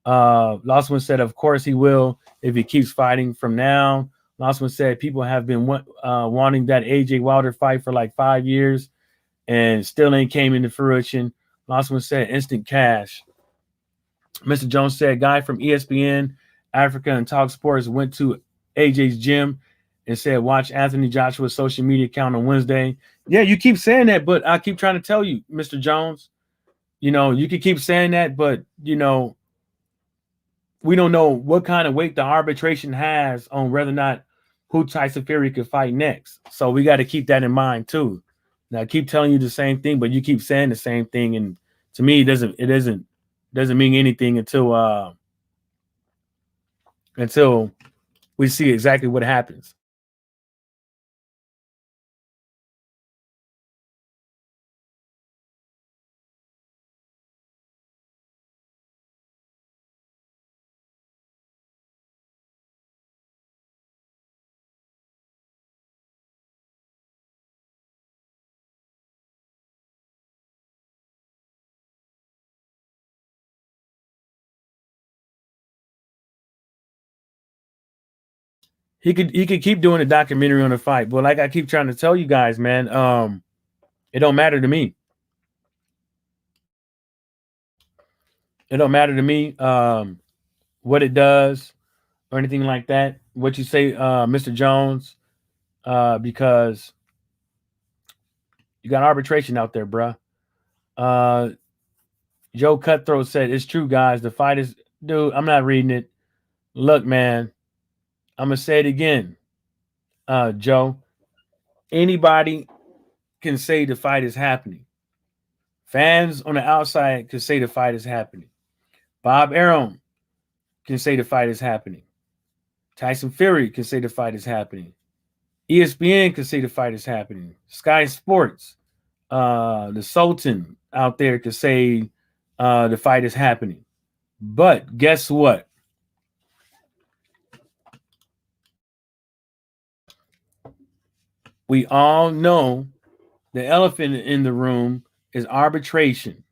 Lossman said, of course he will if he keeps fighting from now. Lossman said people have been wanting that AJ Wilder fight for like 5 years and still ain't came into fruition. Lossman said instant cash. Mr. Jones said guy from ESPN Africa and Talk Sports went to AJ's gym and said watch Anthony Joshua's social media account on Wednesday. Yeah, you keep saying that, but I keep trying to tell you, Mr. Jones, you can keep saying that, but we don't know what kind of weight the arbitration has on whether or not who Tyson Fury could fight next. So we got to keep that in mind too. Now I keep telling you the same thing, but you keep saying the same thing, and to me, it doesn't mean anything until we see exactly what happens. He could keep doing a documentary on the fight, but like I keep trying to tell you guys, man, it don't matter to me. It don't matter to me what it does or anything like that. What you say, Mr. Jones, because you got arbitration out there, bruh. Joe Cutthroat said, it's true, guys. The fight is, dude, I'm not reading it. Look, man, I'm gonna say it again, Joe. Anybody can say the fight is happening. Fans on the outside can say the fight is happening. Bob Arum can say the fight is happening. Tyson Fury can say the fight is happening. ESPN can say the fight is happening. Sky Sports, the Sultan out there can say the fight is happening. But guess what? We all know the elephant in the room is arbitration.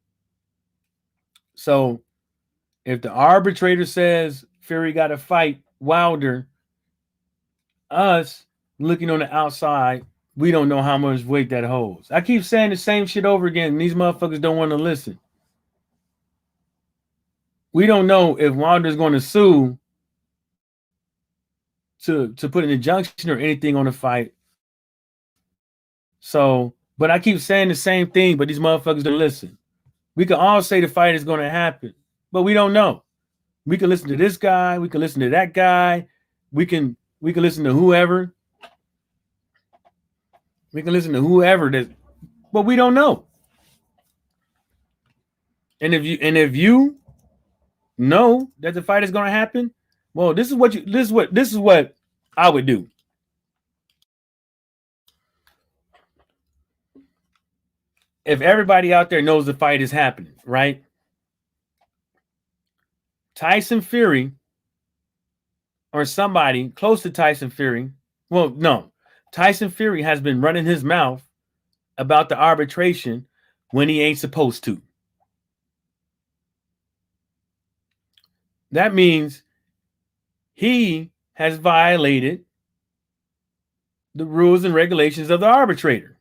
So if the arbitrator says Fury got to fight Wilder, us looking on the outside, we don't know how much weight that holds. I keep saying the same shit over again, and these motherfuckers don't want to listen. We don't know if Wilder's going to sue to put an injunction or anything on the fight. So, but I keep saying the same thing, but these motherfuckers don't listen. We can all say the fight is going to happen, but we don't know. We can listen to this guy, we can listen to that guy, we can listen to whoever. We can listen to whoever that, but we don't know. And if you know that the fight is going to happen, well, this is what I would do. If everybody out there knows the fight is happening, right? Tyson Fury or somebody close to Tyson Fury, well, no, Tyson Fury has been running his mouth about the arbitration when he ain't supposed to. That means he has violated the rules and regulations of the arbitrator.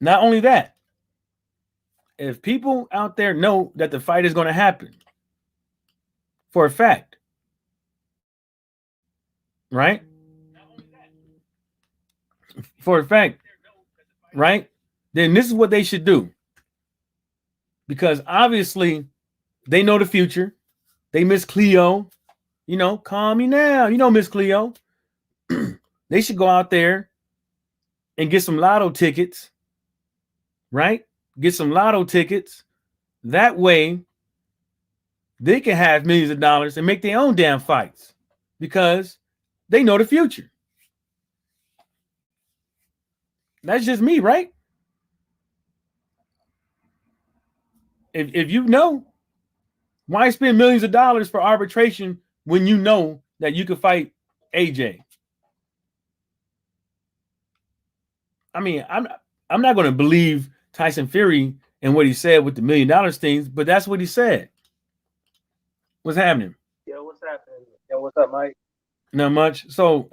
Not only that, if people out there know that the fight is going to happen for a fact, right? For a fact, right? Then this is what they should do. Because obviously they know the future. They miss Cleo. You know, calm me now. You know, Miss Cleo. They should go out there and get some lotto tickets, right? Get some lotto tickets. That way, they can have millions of dollars and make their own damn fights because they know the future. That's just me, right? If you know, why spend millions of dollars for arbitration when you know that you could fight AJ? I mean, I'm not going to believe Tyson Fury and what he said with the $1 million things, but that's what he said. What's happening? Yo, what's happening? Yo, what's up, Mike? Not much. So,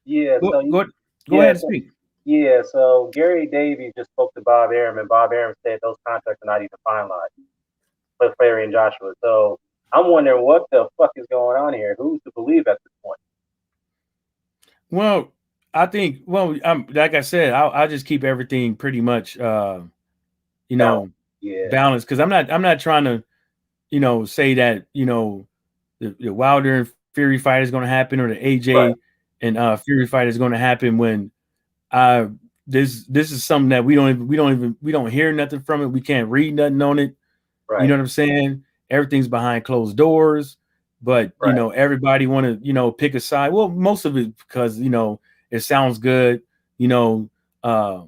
Yeah, go, so go, go yeah, ahead and so, speak. yeah, so Gary Davies just spoke to Bob Arum, and Bob Arum said those contracts are not even finalized for Fury and Joshua. So I'm wondering what the fuck is going on here. Who's to believe at this point? Well, I think, like I said, I'll just keep everything pretty much, Yeah, balanced because I'm not trying to, say that the Wilder and Fury fight is going to happen or the right, AJ and Fury fight is going to happen when this is something that we don't hear nothing from it. We can't read nothing on it. right, You know what I'm saying? Everything's behind closed doors, but right, everybody want to pick a side. Well, most of it because it sounds good. You know, uh,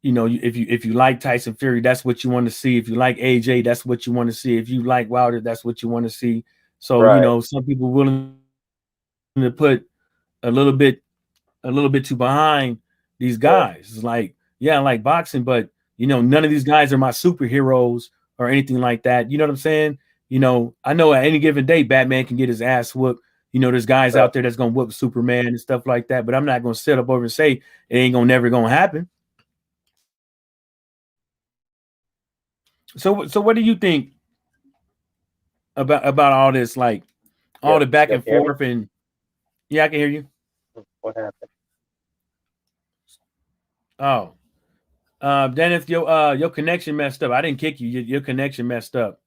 if you like Tyson Fury, that's what you want to see. If you like AJ, that's what you want to see. If you like Wilder, that's what you want to see. So right, some people willing to put a little bit too behind these yeah, guys. It's like, yeah, I like boxing, but none of these guys are my superheroes or anything like that. You know what I'm saying? I know at any given day Batman can get his ass whooped. There's guys right, out there that's gonna whoop Superman and stuff like that, but I'm not gonna sit up over and say it ain't never gonna happen. So what do you think about all this, like yeah. all the back You and hear me? forth? And yeah, I can hear you. What happened? Oh, Dennis, your connection messed up. I didn't kick you. Your connection messed up.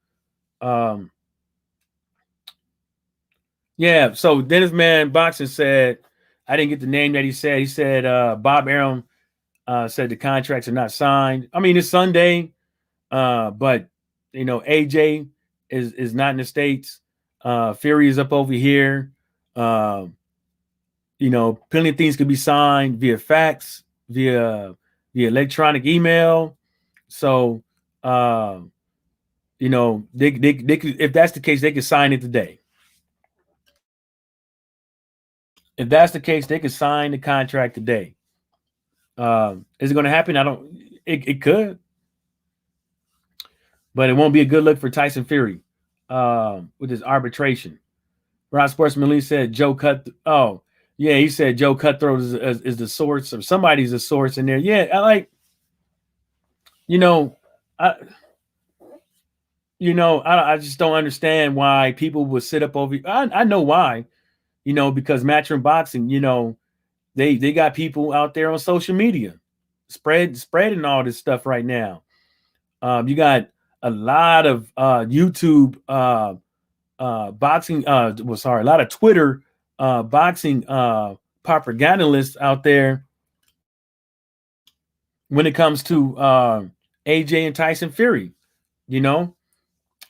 Yeah. So Dennis Man Boxing said, I didn't get the name that he said. He said Bob Arum said the contracts are not signed. I mean, it's Sunday, but AJ is not in the States. Fury is up over here. Plenty of things could be signed via fax, via electronic email. So, they could, if that's the case, they could sign it today. If that's the case, they could sign the contract today. Is it going to happen? I don't. It could, but it won't be a good look for Tyson Fury with his arbitration. Ron Sportsman Lee said Joe Cut. Oh, yeah, he said Joe Cutthroat is the source, or somebody's the source in there. Yeah, I like. I just don't understand why people would sit up over. I know why. Because Matchroom Boxing, they got people out there on social media spreading all this stuff right now. You got a lot of YouTube boxing, a lot of Twitter boxing propagandists out there when it comes to AJ and Tyson Fury.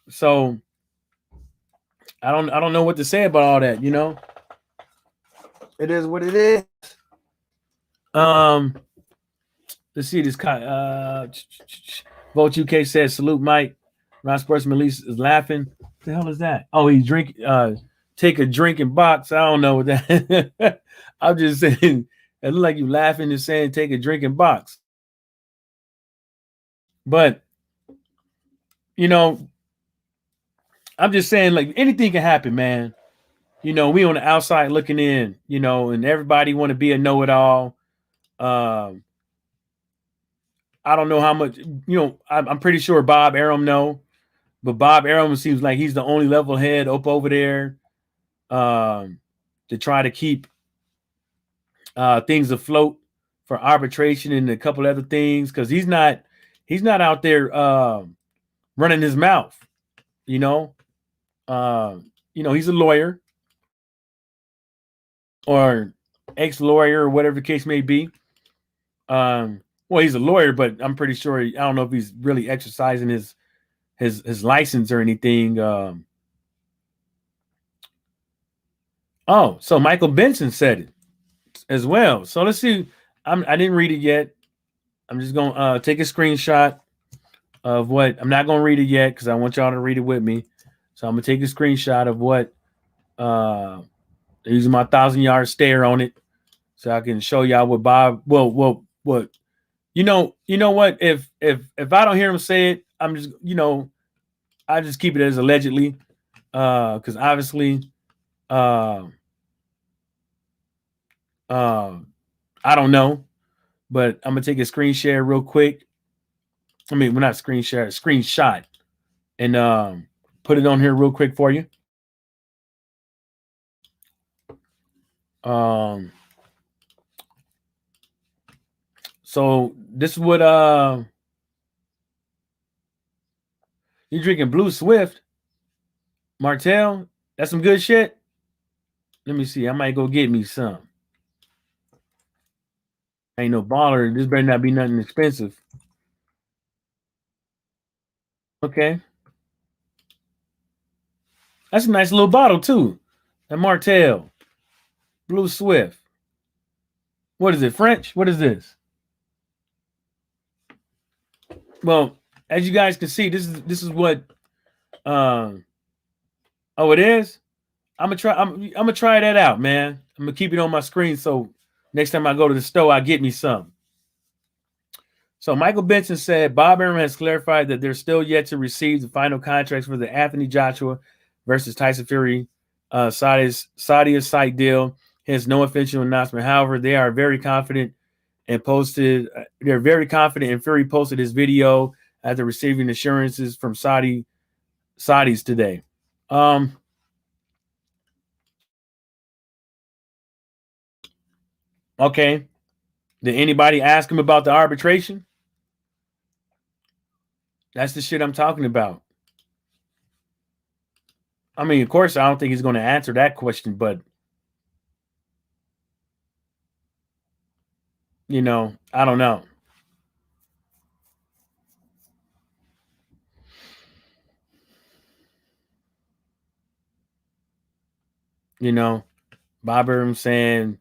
So I don't know what to say about all that. It is what it is. Let's see this kind. Vote UK says salute Mike. Ron Sportsman Lee is laughing. What the hell is that? Oh, he's drinking. Take a drink and box. I don't know what that. I'm just saying. It looked like you laughing and saying take a drink and box. But I'm just saying, like, anything can happen, man. We on the outside looking in, and everybody want to be a know-it-all. I don't know how much, I'm pretty sure Bob Arum know, but Bob Arum seems like he's the only level head up over there to try to keep things afloat for arbitration and a couple other things, because he's not out there running his mouth. He's a lawyer or ex-lawyer or whatever the case may be. Well, he's a lawyer, but I'm pretty sure I don't know if he's really exercising his license or anything. So Michael Benson said it as well. So let's see. I didn't read it yet. I'm just gonna take a screenshot of what. I'm not gonna read it yet because I want y'all to read it with me. So I'm gonna take a screenshot of what. Using my 1,000-yard stare on it, so I can show y'all what Bob. What. You know what? If I don't hear him say it, I'm just I just keep it as allegedly, because obviously, I don't know, but I'm gonna take a screen share real quick. I mean, we're not screen share, screenshot, and put it on here real quick for you. So this is what you're drinking. Blue Swift, Martell. That's some good shit. Let me see. I might go get me some. Ain't no baller. This better not be nothing expensive. Okay. That's a nice little bottle too. That Martell. Blue Swift. What is it? French? What is this? Well, as you guys can see, this is what oh, it is? I'm gonna try that out, man. I'm gonna keep it on my screen so next time I go to the store, I get me some. So Michael Benson said Bob Arum has clarified that they're still yet to receive the final contracts for the Anthony Joshua versus Tyson Fury Saudi site deal. He has no official announcement. However, they are very confident and posted. They're very confident, and Fury posted his video after receiving assurances from Saudis today. Okay. Did anybody ask him about the arbitration? That's the shit I'm talking about. I mean, of course, I don't think he's going to answer that question, but you know, I don't know. You know, Bob Arum saying,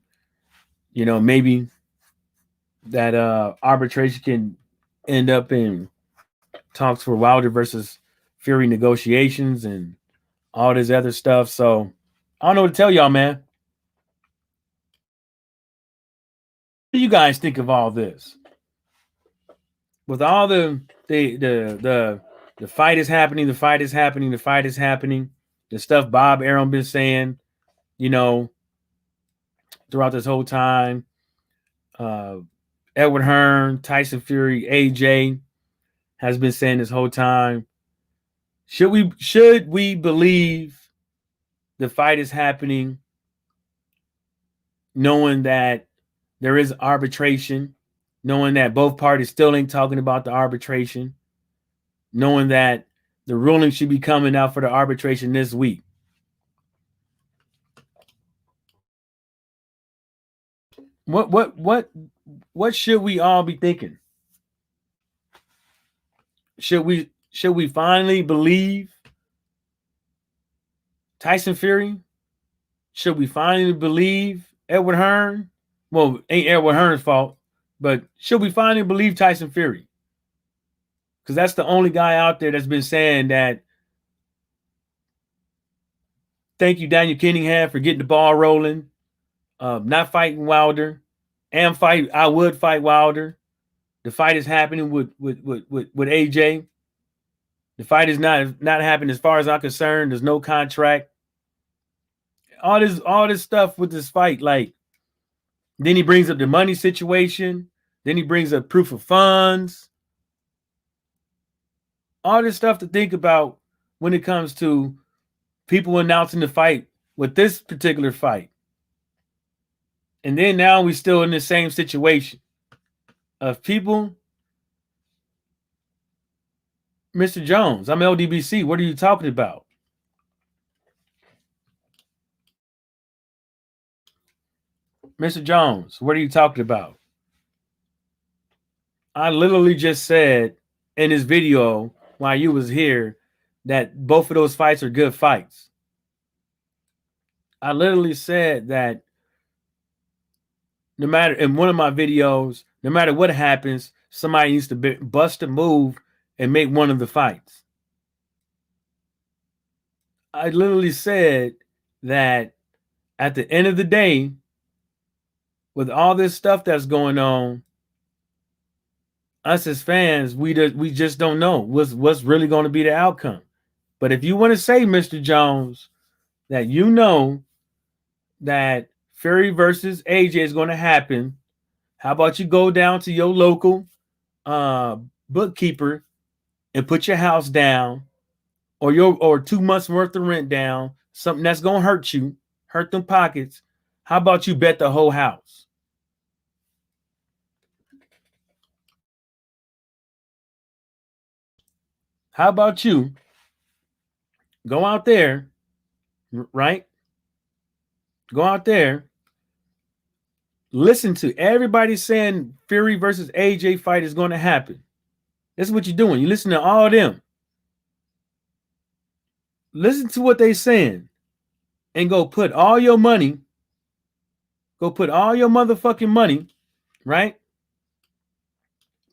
you know, maybe that arbitration can end up in talks for Wilder versus Fury negotiations and all this other stuff. So I don't know what to tell y'all, man. What do you guys think of all this? With all the fight is happening, the fight is happening, the fight is happening, the stuff Bob Arum been saying, you know, throughout this whole time. Edward Hearn, Tyson Fury, AJ has been saying this whole time. Should we believe the fight is happening, knowing that there is arbitration, knowing that both parties still ain't talking about the arbitration, knowing that the ruling should be coming out for the arbitration this week? What should we all be thinking? Should we finally believe Tyson Fury? Should we finally believe Edward Hearn? Well, ain't Edward Hearn's fault, but should we finally believe Tyson Fury? Because that's the only guy out there that's been saying that. Thank you, Daniel Kinningham, for getting the ball rolling. Not fighting Wilder, and I would fight Wilder. The fight is happening with AJ. The fight is not happening as far as I'm concerned. There's no contract. All this stuff with this fight, like, then he brings up the money situation. Then he brings up proof of funds. All this stuff to think about when it comes to people announcing the fight with this particular fight. And then now we're still in the same situation of people. Mr. Jones, I'm LDBC. What are you talking about? Mr. Jones, what are you talking about? I literally just said in this video while you was here that both of those fights are good fights. I literally said that no matter, in one of my videos, no matter what happens, somebody needs to bust a move and make one of the fights. I literally said that at the end of the day, with all this stuff that's going on, us as fans, we just don't know what's really going to be the outcome. But if you want to say, Mr. Jones, that you know that Fury versus AJ is going to happen, how about you go down to your local bookkeeper and put your house down, or 2 months worth of rent down, something that's going to hurt them pockets. How about you bet the whole house? How about you go out there, right? Go out there, listen to everybody saying Fury versus AJ fight is going to happen. This is what you're doing. You listen to all of them. Listen to what they're saying and go put all your money, go put all your motherfucking money, right?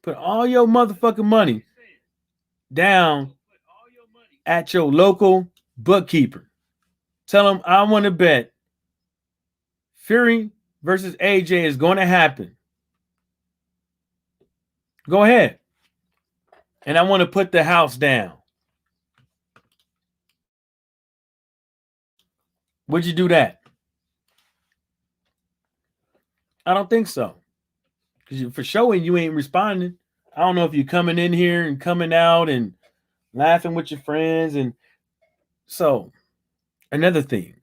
Put all your motherfucking money down at your local bookkeeper. Tell them I want to bet Fury versus AJ is going to happen. Go ahead. And I want to put the house down. Would you do that? I don't think so. Because for showing you ain't responding. I don't know if you're coming in here and coming out and laughing with your friends. And so, another thing,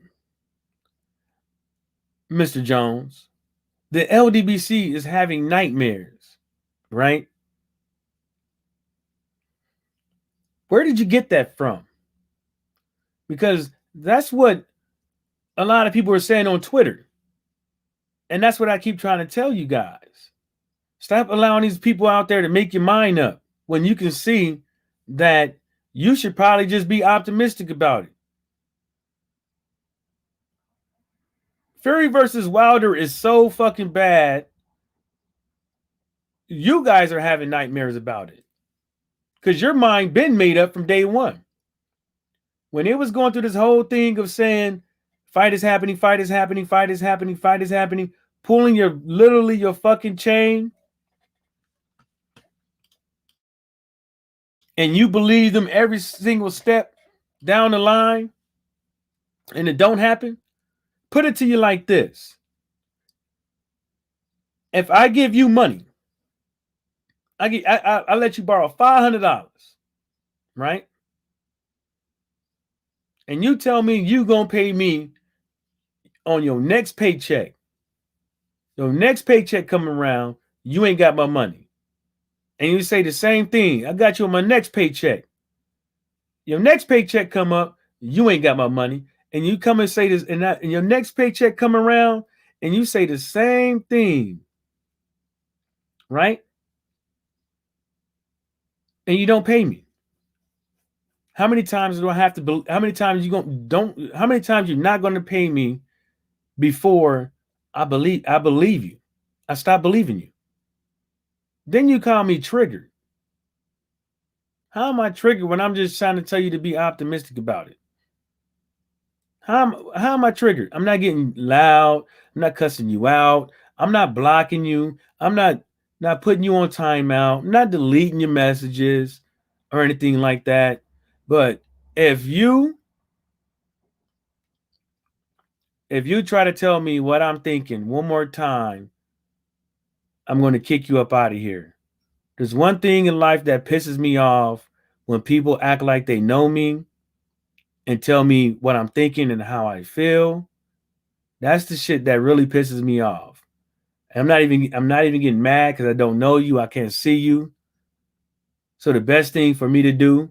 Mr. Jones, the LDBC is having nightmares, right? Where did you get that from? Because that's what a lot of people are saying on Twitter. And that's what I keep trying to tell you guys. Stop allowing these people out there to make your mind up when you can see that you should probably just be optimistic about it. Fury versus Wilder is so fucking bad. You guys are having nightmares about it. Because your mind been made up from day one. When it was going through this whole thing of saying, fight is happening, fight is happening, fight is happening, fight is happening, pulling literally your fucking chain, and you believe them every single step down the line, and it don't happen, put it to you like this. If I give you money, I let you borrow $500, right? And you tell me you gonna pay me on your next paycheck. Your next paycheck coming around, you ain't got my money. And you say the same thing. I got you on my next paycheck. Your next paycheck come up, you ain't got my money. And you come and say this, and your next paycheck come around, and you say the same thing, right? And you don't pay me. How many times do I have to? How many times How many times you're not going to pay me before I believe you? I stop believing you. Then you call me triggered. How am I triggered when I'm just trying to tell you to be optimistic about it? How am I triggered? I'm not getting loud. I'm not cussing you out. I'm not blocking you. I'm not putting you on timeout. I'm not deleting your messages or anything like that. But if you try to tell me what I'm thinking one more time, I'm going to kick you up out of here. There's one thing in life that pisses me off when people act like they know me and tell me what I'm thinking and how I feel. That's the shit that really pisses me off. I'm not even getting mad because I don't know you. I can't see you. So the best thing for me to do,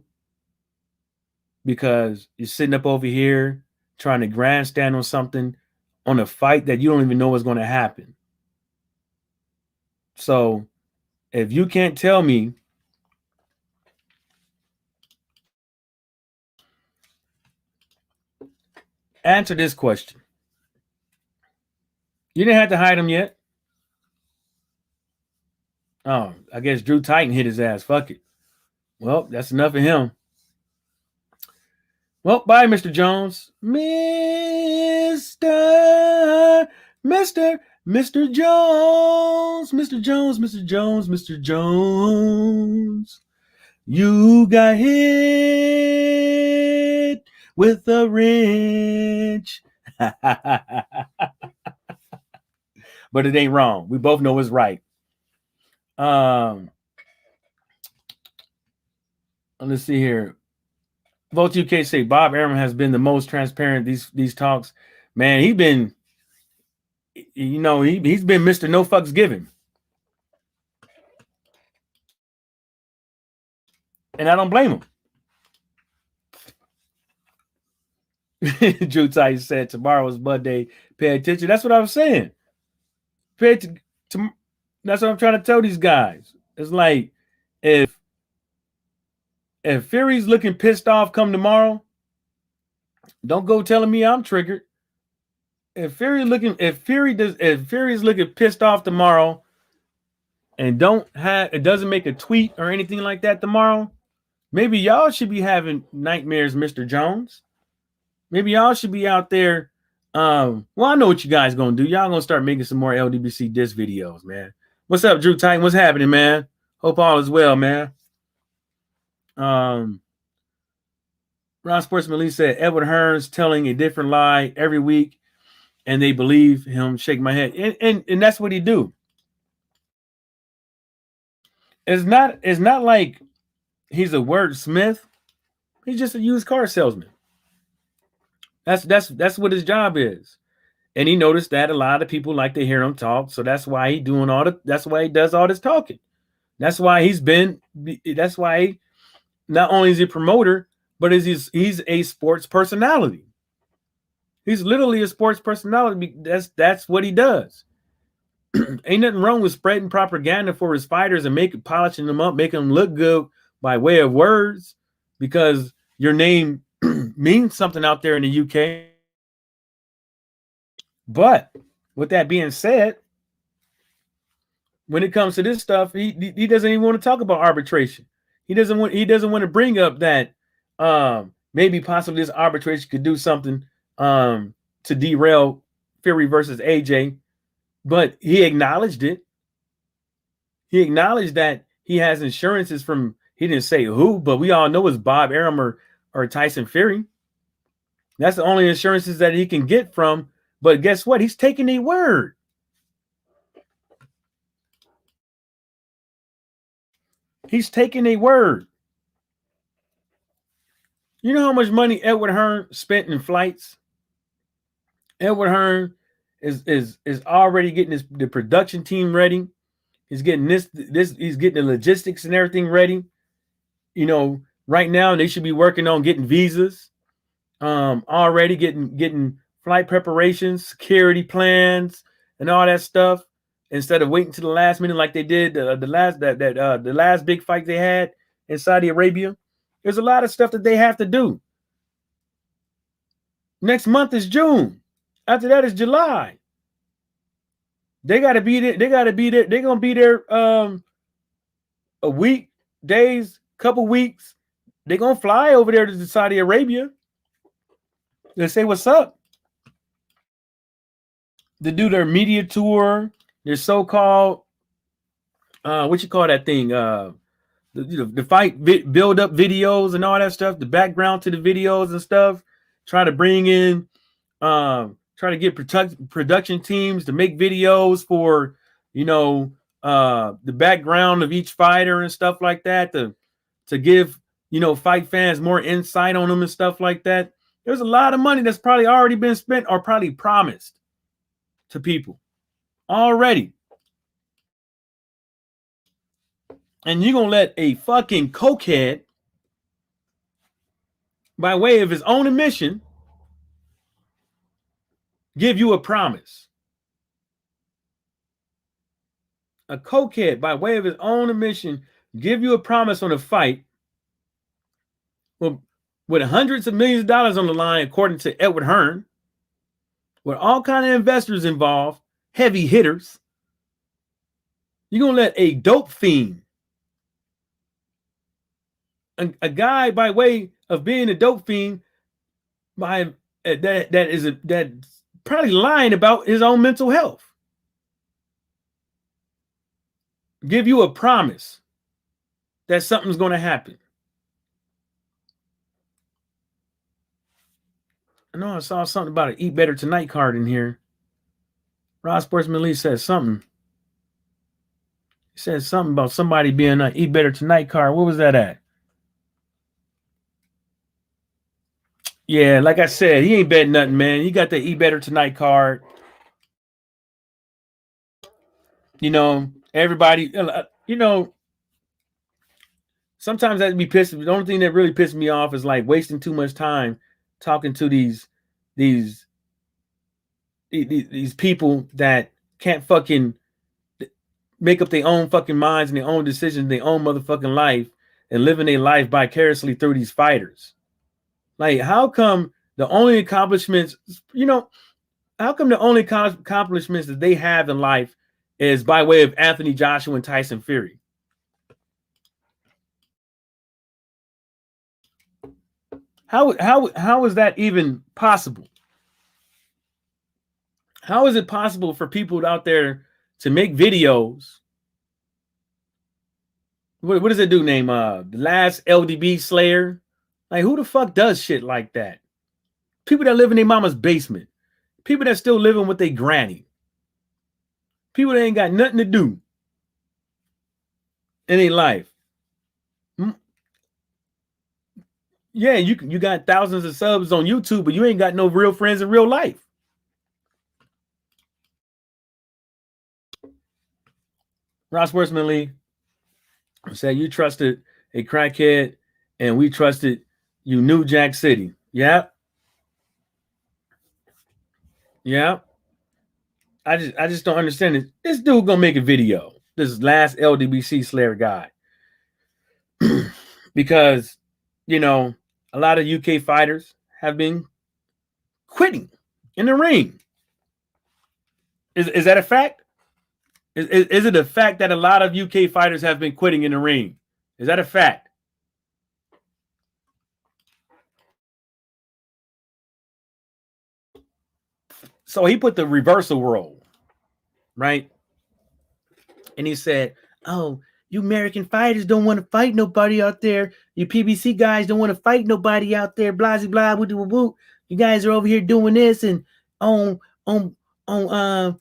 because you're sitting up over here trying to grandstand on something, on a fight that you don't even know what's going to happen. So if you can't tell me answer this question. You didn't have to hide him yet. Oh, I guess Drew Titan hit his ass. Fuck it. Well, that's enough of him. Well, bye, Mr. Jones. Mr. Jones. Mr. Jones, Mr. Jones, Mr. Jones. You got hit with a wrench. But it ain't wrong. We both know it's right. Let's see here. Vote UK say Bob Arum has been the most transparent these talks. Man, he's been been Mr. No Fucks Given. And I don't blame him. Drew Tyson said tomorrow's Monday. Pay attention. That's what I was saying. Pay attention. That's what I'm trying to tell these guys. It's like if Fury's looking pissed off come tomorrow, don't go telling me I'm triggered. If Fury's looking pissed off tomorrow and it doesn't make a tweet or anything like that tomorrow, maybe y'all should be having nightmares, Mr. Jones. Maybe y'all should be out there. Well, I know what you guys gonna do. Y'all gonna start making some more LDBC diss videos, man. What's up, Drew Titan? What's happening, man? Hope all is well, man. Ron Sportsman Lee said Edward Hearn's telling a different lie every week, and they believe him. Shake my head, and that's what he do. It's not like he's a wordsmith. He's just a used car salesman. That's what his job is. And he noticed that a lot of people like to hear him talk, so that's why he does all this talking. That's why not only is he a promoter, but he's a sports personality. He's literally a sports personality. That's what he does. Ain't nothing wrong with spreading propaganda for his fighters and polishing them up, making them look good by way of words, because your name means something out there in the UK. But with that being said, when it comes to this stuff, he doesn't even want to talk about arbitration. He doesn't want to bring up that maybe possibly this arbitration could do something to derail Fury versus AJ. But he acknowledged it. He acknowledged that he has insurances from, he didn't say who, but we all know it's Bob Arum or Tyson Fury. That's the only insurances that he can get from. But guess what? He's taking a word. He's taking a word. You know how much money Edward Hearn spent in flights? Edward Hearn is already getting the production team ready. He's getting this he's getting the logistics and everything ready. You know, right now they should be working on getting visas. Already getting flight preparations, security plans, and all that stuff, instead of waiting to the last minute like they did the last big fight they had in Saudi Arabia. There's a lot of stuff that they have to do. Next month is June. After that is July. They got to be there. They got to be there. They're gonna be there a week, days, couple weeks. They're gonna fly over there to Saudi Arabia. They say what's up. They do their media tour, their so-called what you call that thing? The fight build up videos and all that stuff, the background to the videos and stuff. Try to bring in try to get production teams to make videos for, you know, the background of each fighter and stuff like that, to give, you know, fight fans more insight on them and stuff like that. There's a lot of money that's probably already been spent or probably promised to people already. And you're going to let a fucking cokehead, by way of his own admission, give you a promise. A cokehead, by way of his own admission, give you a promise on a fight with hundreds of millions of dollars on the line, according to Edward Hearn, with all kind of investors involved, heavy hitters. You're going to let a dope fiend, a guy by way of being a dope fiend, by that's probably lying about his own mental health, give you a promise that something's going to happen. I know I saw something about an Eat Better Tonight card in here. Rob Sportsman Lee said something. He said something about somebody being on Eat Better Tonight card. What was that at? Yeah, like I said, he ain't betting nothing, man. He got the Eat Better Tonight card. You know, everybody, you know, sometimes that'd be pissed. The only thing that really pissed me off is like wasting too much time talking to these people that can't fucking make up their own fucking minds and their own decisions, their own motherfucking life, and living their life vicariously through these fighters. Like, how come the only accomplishments, you know, how come the only accomplishments that they have in life is by way of Anthony Joshua and Tyson Fury? How is that even possible? How is it possible for people out there to make videos? What does it do? Name the last LDB Slayer. Like, who the fuck does shit like that? People that live in their mama's basement. People that still living with their granny. People that ain't got nothing to do in their life. Yeah, you got thousands of subs on YouTube, but you ain't got no real friends in real life. Ross Worthman Lee said you trusted a crackhead and we trusted you knew Jack City. Yeah. Yeah. I just don't understand it. This dude gonna make a video. This last LDBC Slayer guy. Because, you know, a lot of UK fighters have been quitting in the ring. Is that a fact? Is it a fact that a lot of UK fighters have been quitting in the ring? Is that a fact? So he put the reversal role, right? And he said, "Oh, you American fighters don't want to fight nobody out there. You PBC guys don't want to fight nobody out there. Blah blah blah. Woo woo woo. You guys are over here doing this and on on Al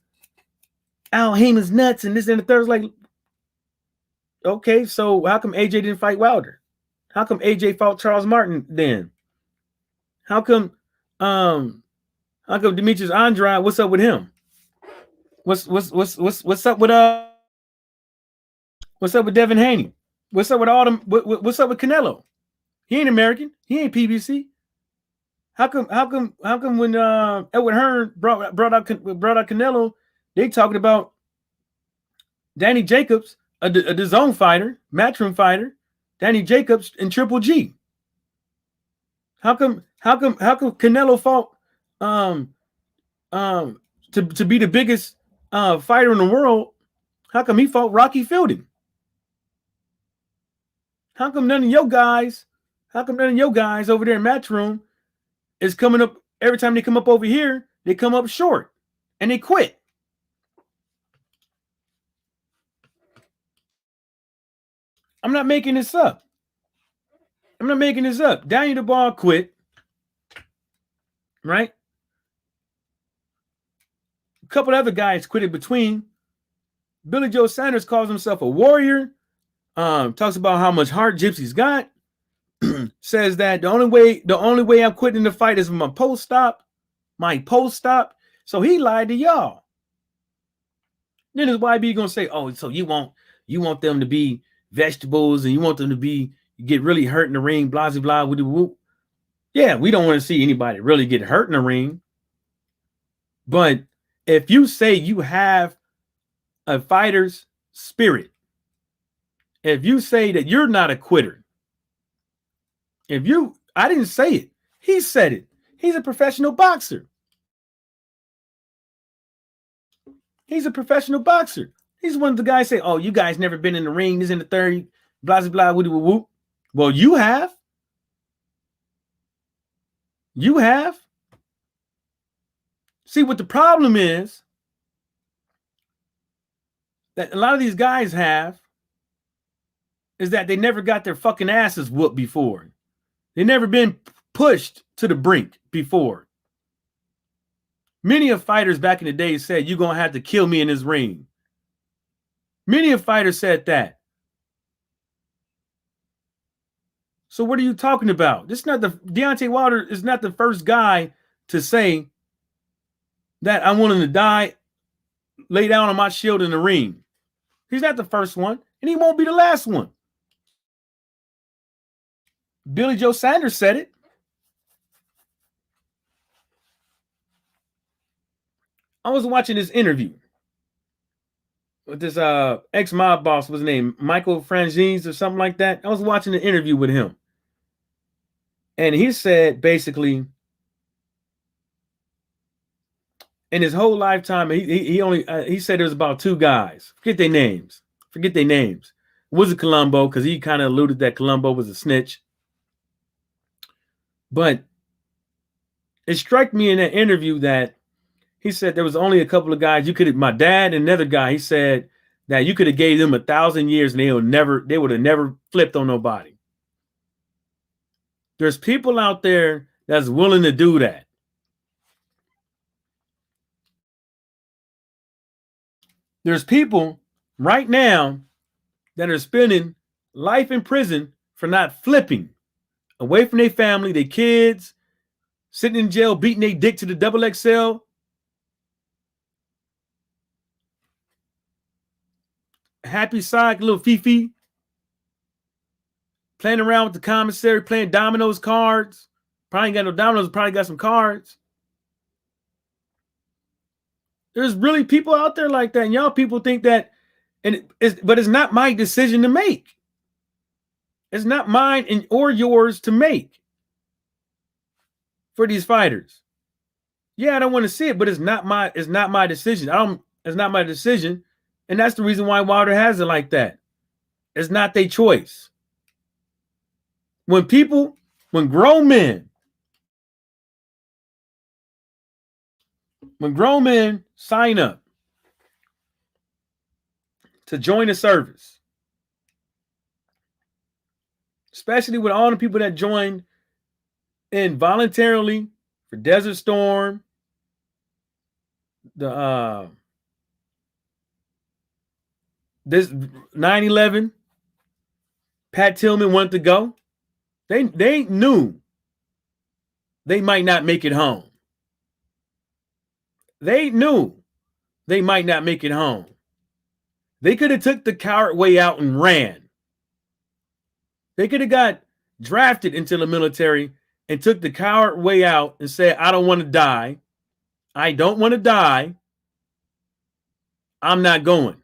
Heyman's nuts and this and the third." Like, okay, so how come AJ didn't fight Wilder? How come AJ fought Charles Martin then? How come Demetrius Andrade? What's up with him? What's up with what's up with Devin Haney? What's up with all them? What's up with Canelo? He ain't American. He ain't PBC. How come when Edward Hearn brought out Canelo, they talking about Danny Jacobs, a DAZN fighter, matchroom fighter, Danny Jacobs and Triple G. How come Canelo fought to be the biggest fighter in the world? How come he fought Rocky Fielding? How come none of your guys over there in Matchroom is coming up every time they come up over here, they come up short and they quit? I'm not making this up. Daniel DeBall quit, right? A couple other guys quit in between. Billy Joe Sanders calls himself a warrior. Talks about how much heart Gypsy's got. Says that the only way I'm quitting the fight is my post stop. So he lied to y'all. Then his YB gonna say, "Oh, so you want them to be vegetables and you want them to get really hurt in the ring, blah blah blah." Whoop. Yeah, we don't want to see anybody really get hurt in the ring. But if you say you have a fighter's spirit, if you say that you're not a quitter, I didn't say it. He said it. He's a professional boxer. He's one of the guys say, "Oh, you guys never been in the ring. This is in the third, blah, blah, blah, whoop." Well, you have. See, what the problem is that a lot of these guys have is that they never got their fucking asses whooped before. They never been pushed to the brink before. Many of fighters back in the day said, "You're going to have to kill me in this ring." Many of fighters said that. So what are you talking about? Deontay Wilder is not the first guy to say that I'm willing to die, lay down on my shield in the ring. He's not the first one, and he won't be the last one. Billy Joe Sanders said it. I was watching this interview with this ex-mob boss, what's his name, Michael Franzese or something like that. I was watching an interview with him. And he said basically in his whole lifetime, he said there's about two guys. Forget their names. Was it Colombo? Because he kind of alluded that Colombo was a snitch. But it struck me in that interview that he said there was only a couple of guys my dad and another guy, he said that you could have gave them 1,000 years and they would have never flipped on nobody. There's people out there that's willing to do that. There's people right now that are spending life in prison for not flipping away from their family, their kids, sitting in jail, beating their dick to the XXL. Happy side, little Fifi. playing around with the commissary, playing dominoes cards. Probably ain't got no dominoes, probably got some cards. There's really people out there like that. And y'all people think that, but it's not my decision to make. It's not mine or yours to make for these fighters. Yeah, I don't want to see it, but it's not my decision. It's not my decision. And that's the reason why Wilder has it like that. It's not their choice. When grown men sign up to join the service, especially with all the people that joined involuntarily for Desert Storm, this 9/11, Pat Tillman wanted to go. They knew they might not make it home. They knew they might not make it home. They could have took the coward way out and ran. They could have got drafted into the military and took the coward way out and said, I don't want to die. I don't want to die. I'm not going.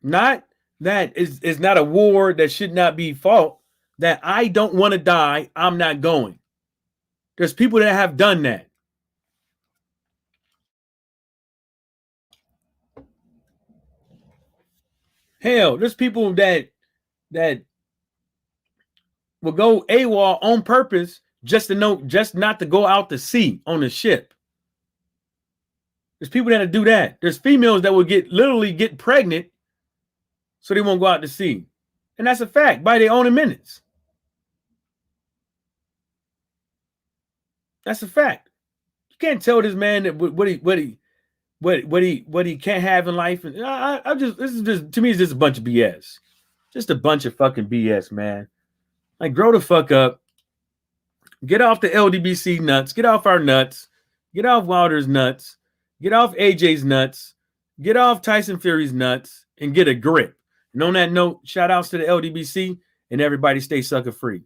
Not that is not a war that should not be fought. That I don't want to die. I'm not going. There's people that have done that. Hell, there's people that will go AWOL on purpose just not to go out to sea on a ship. There's people that do that. There's females that will literally get pregnant so they won't go out to sea. And that's a fact by their own minutes. That's a fact. You can't tell this man that what he can't have in life. And to me, it's just a bunch of BS. Just a bunch of fucking BS, man. Like, grow the fuck up. Get off the LDBC nuts. Get off our nuts. Get off Wilder's nuts. Get off AJ's nuts. Get off Tyson Fury's nuts and get a grip. And on that note, shout outs to the LDBC and everybody stay sucker free.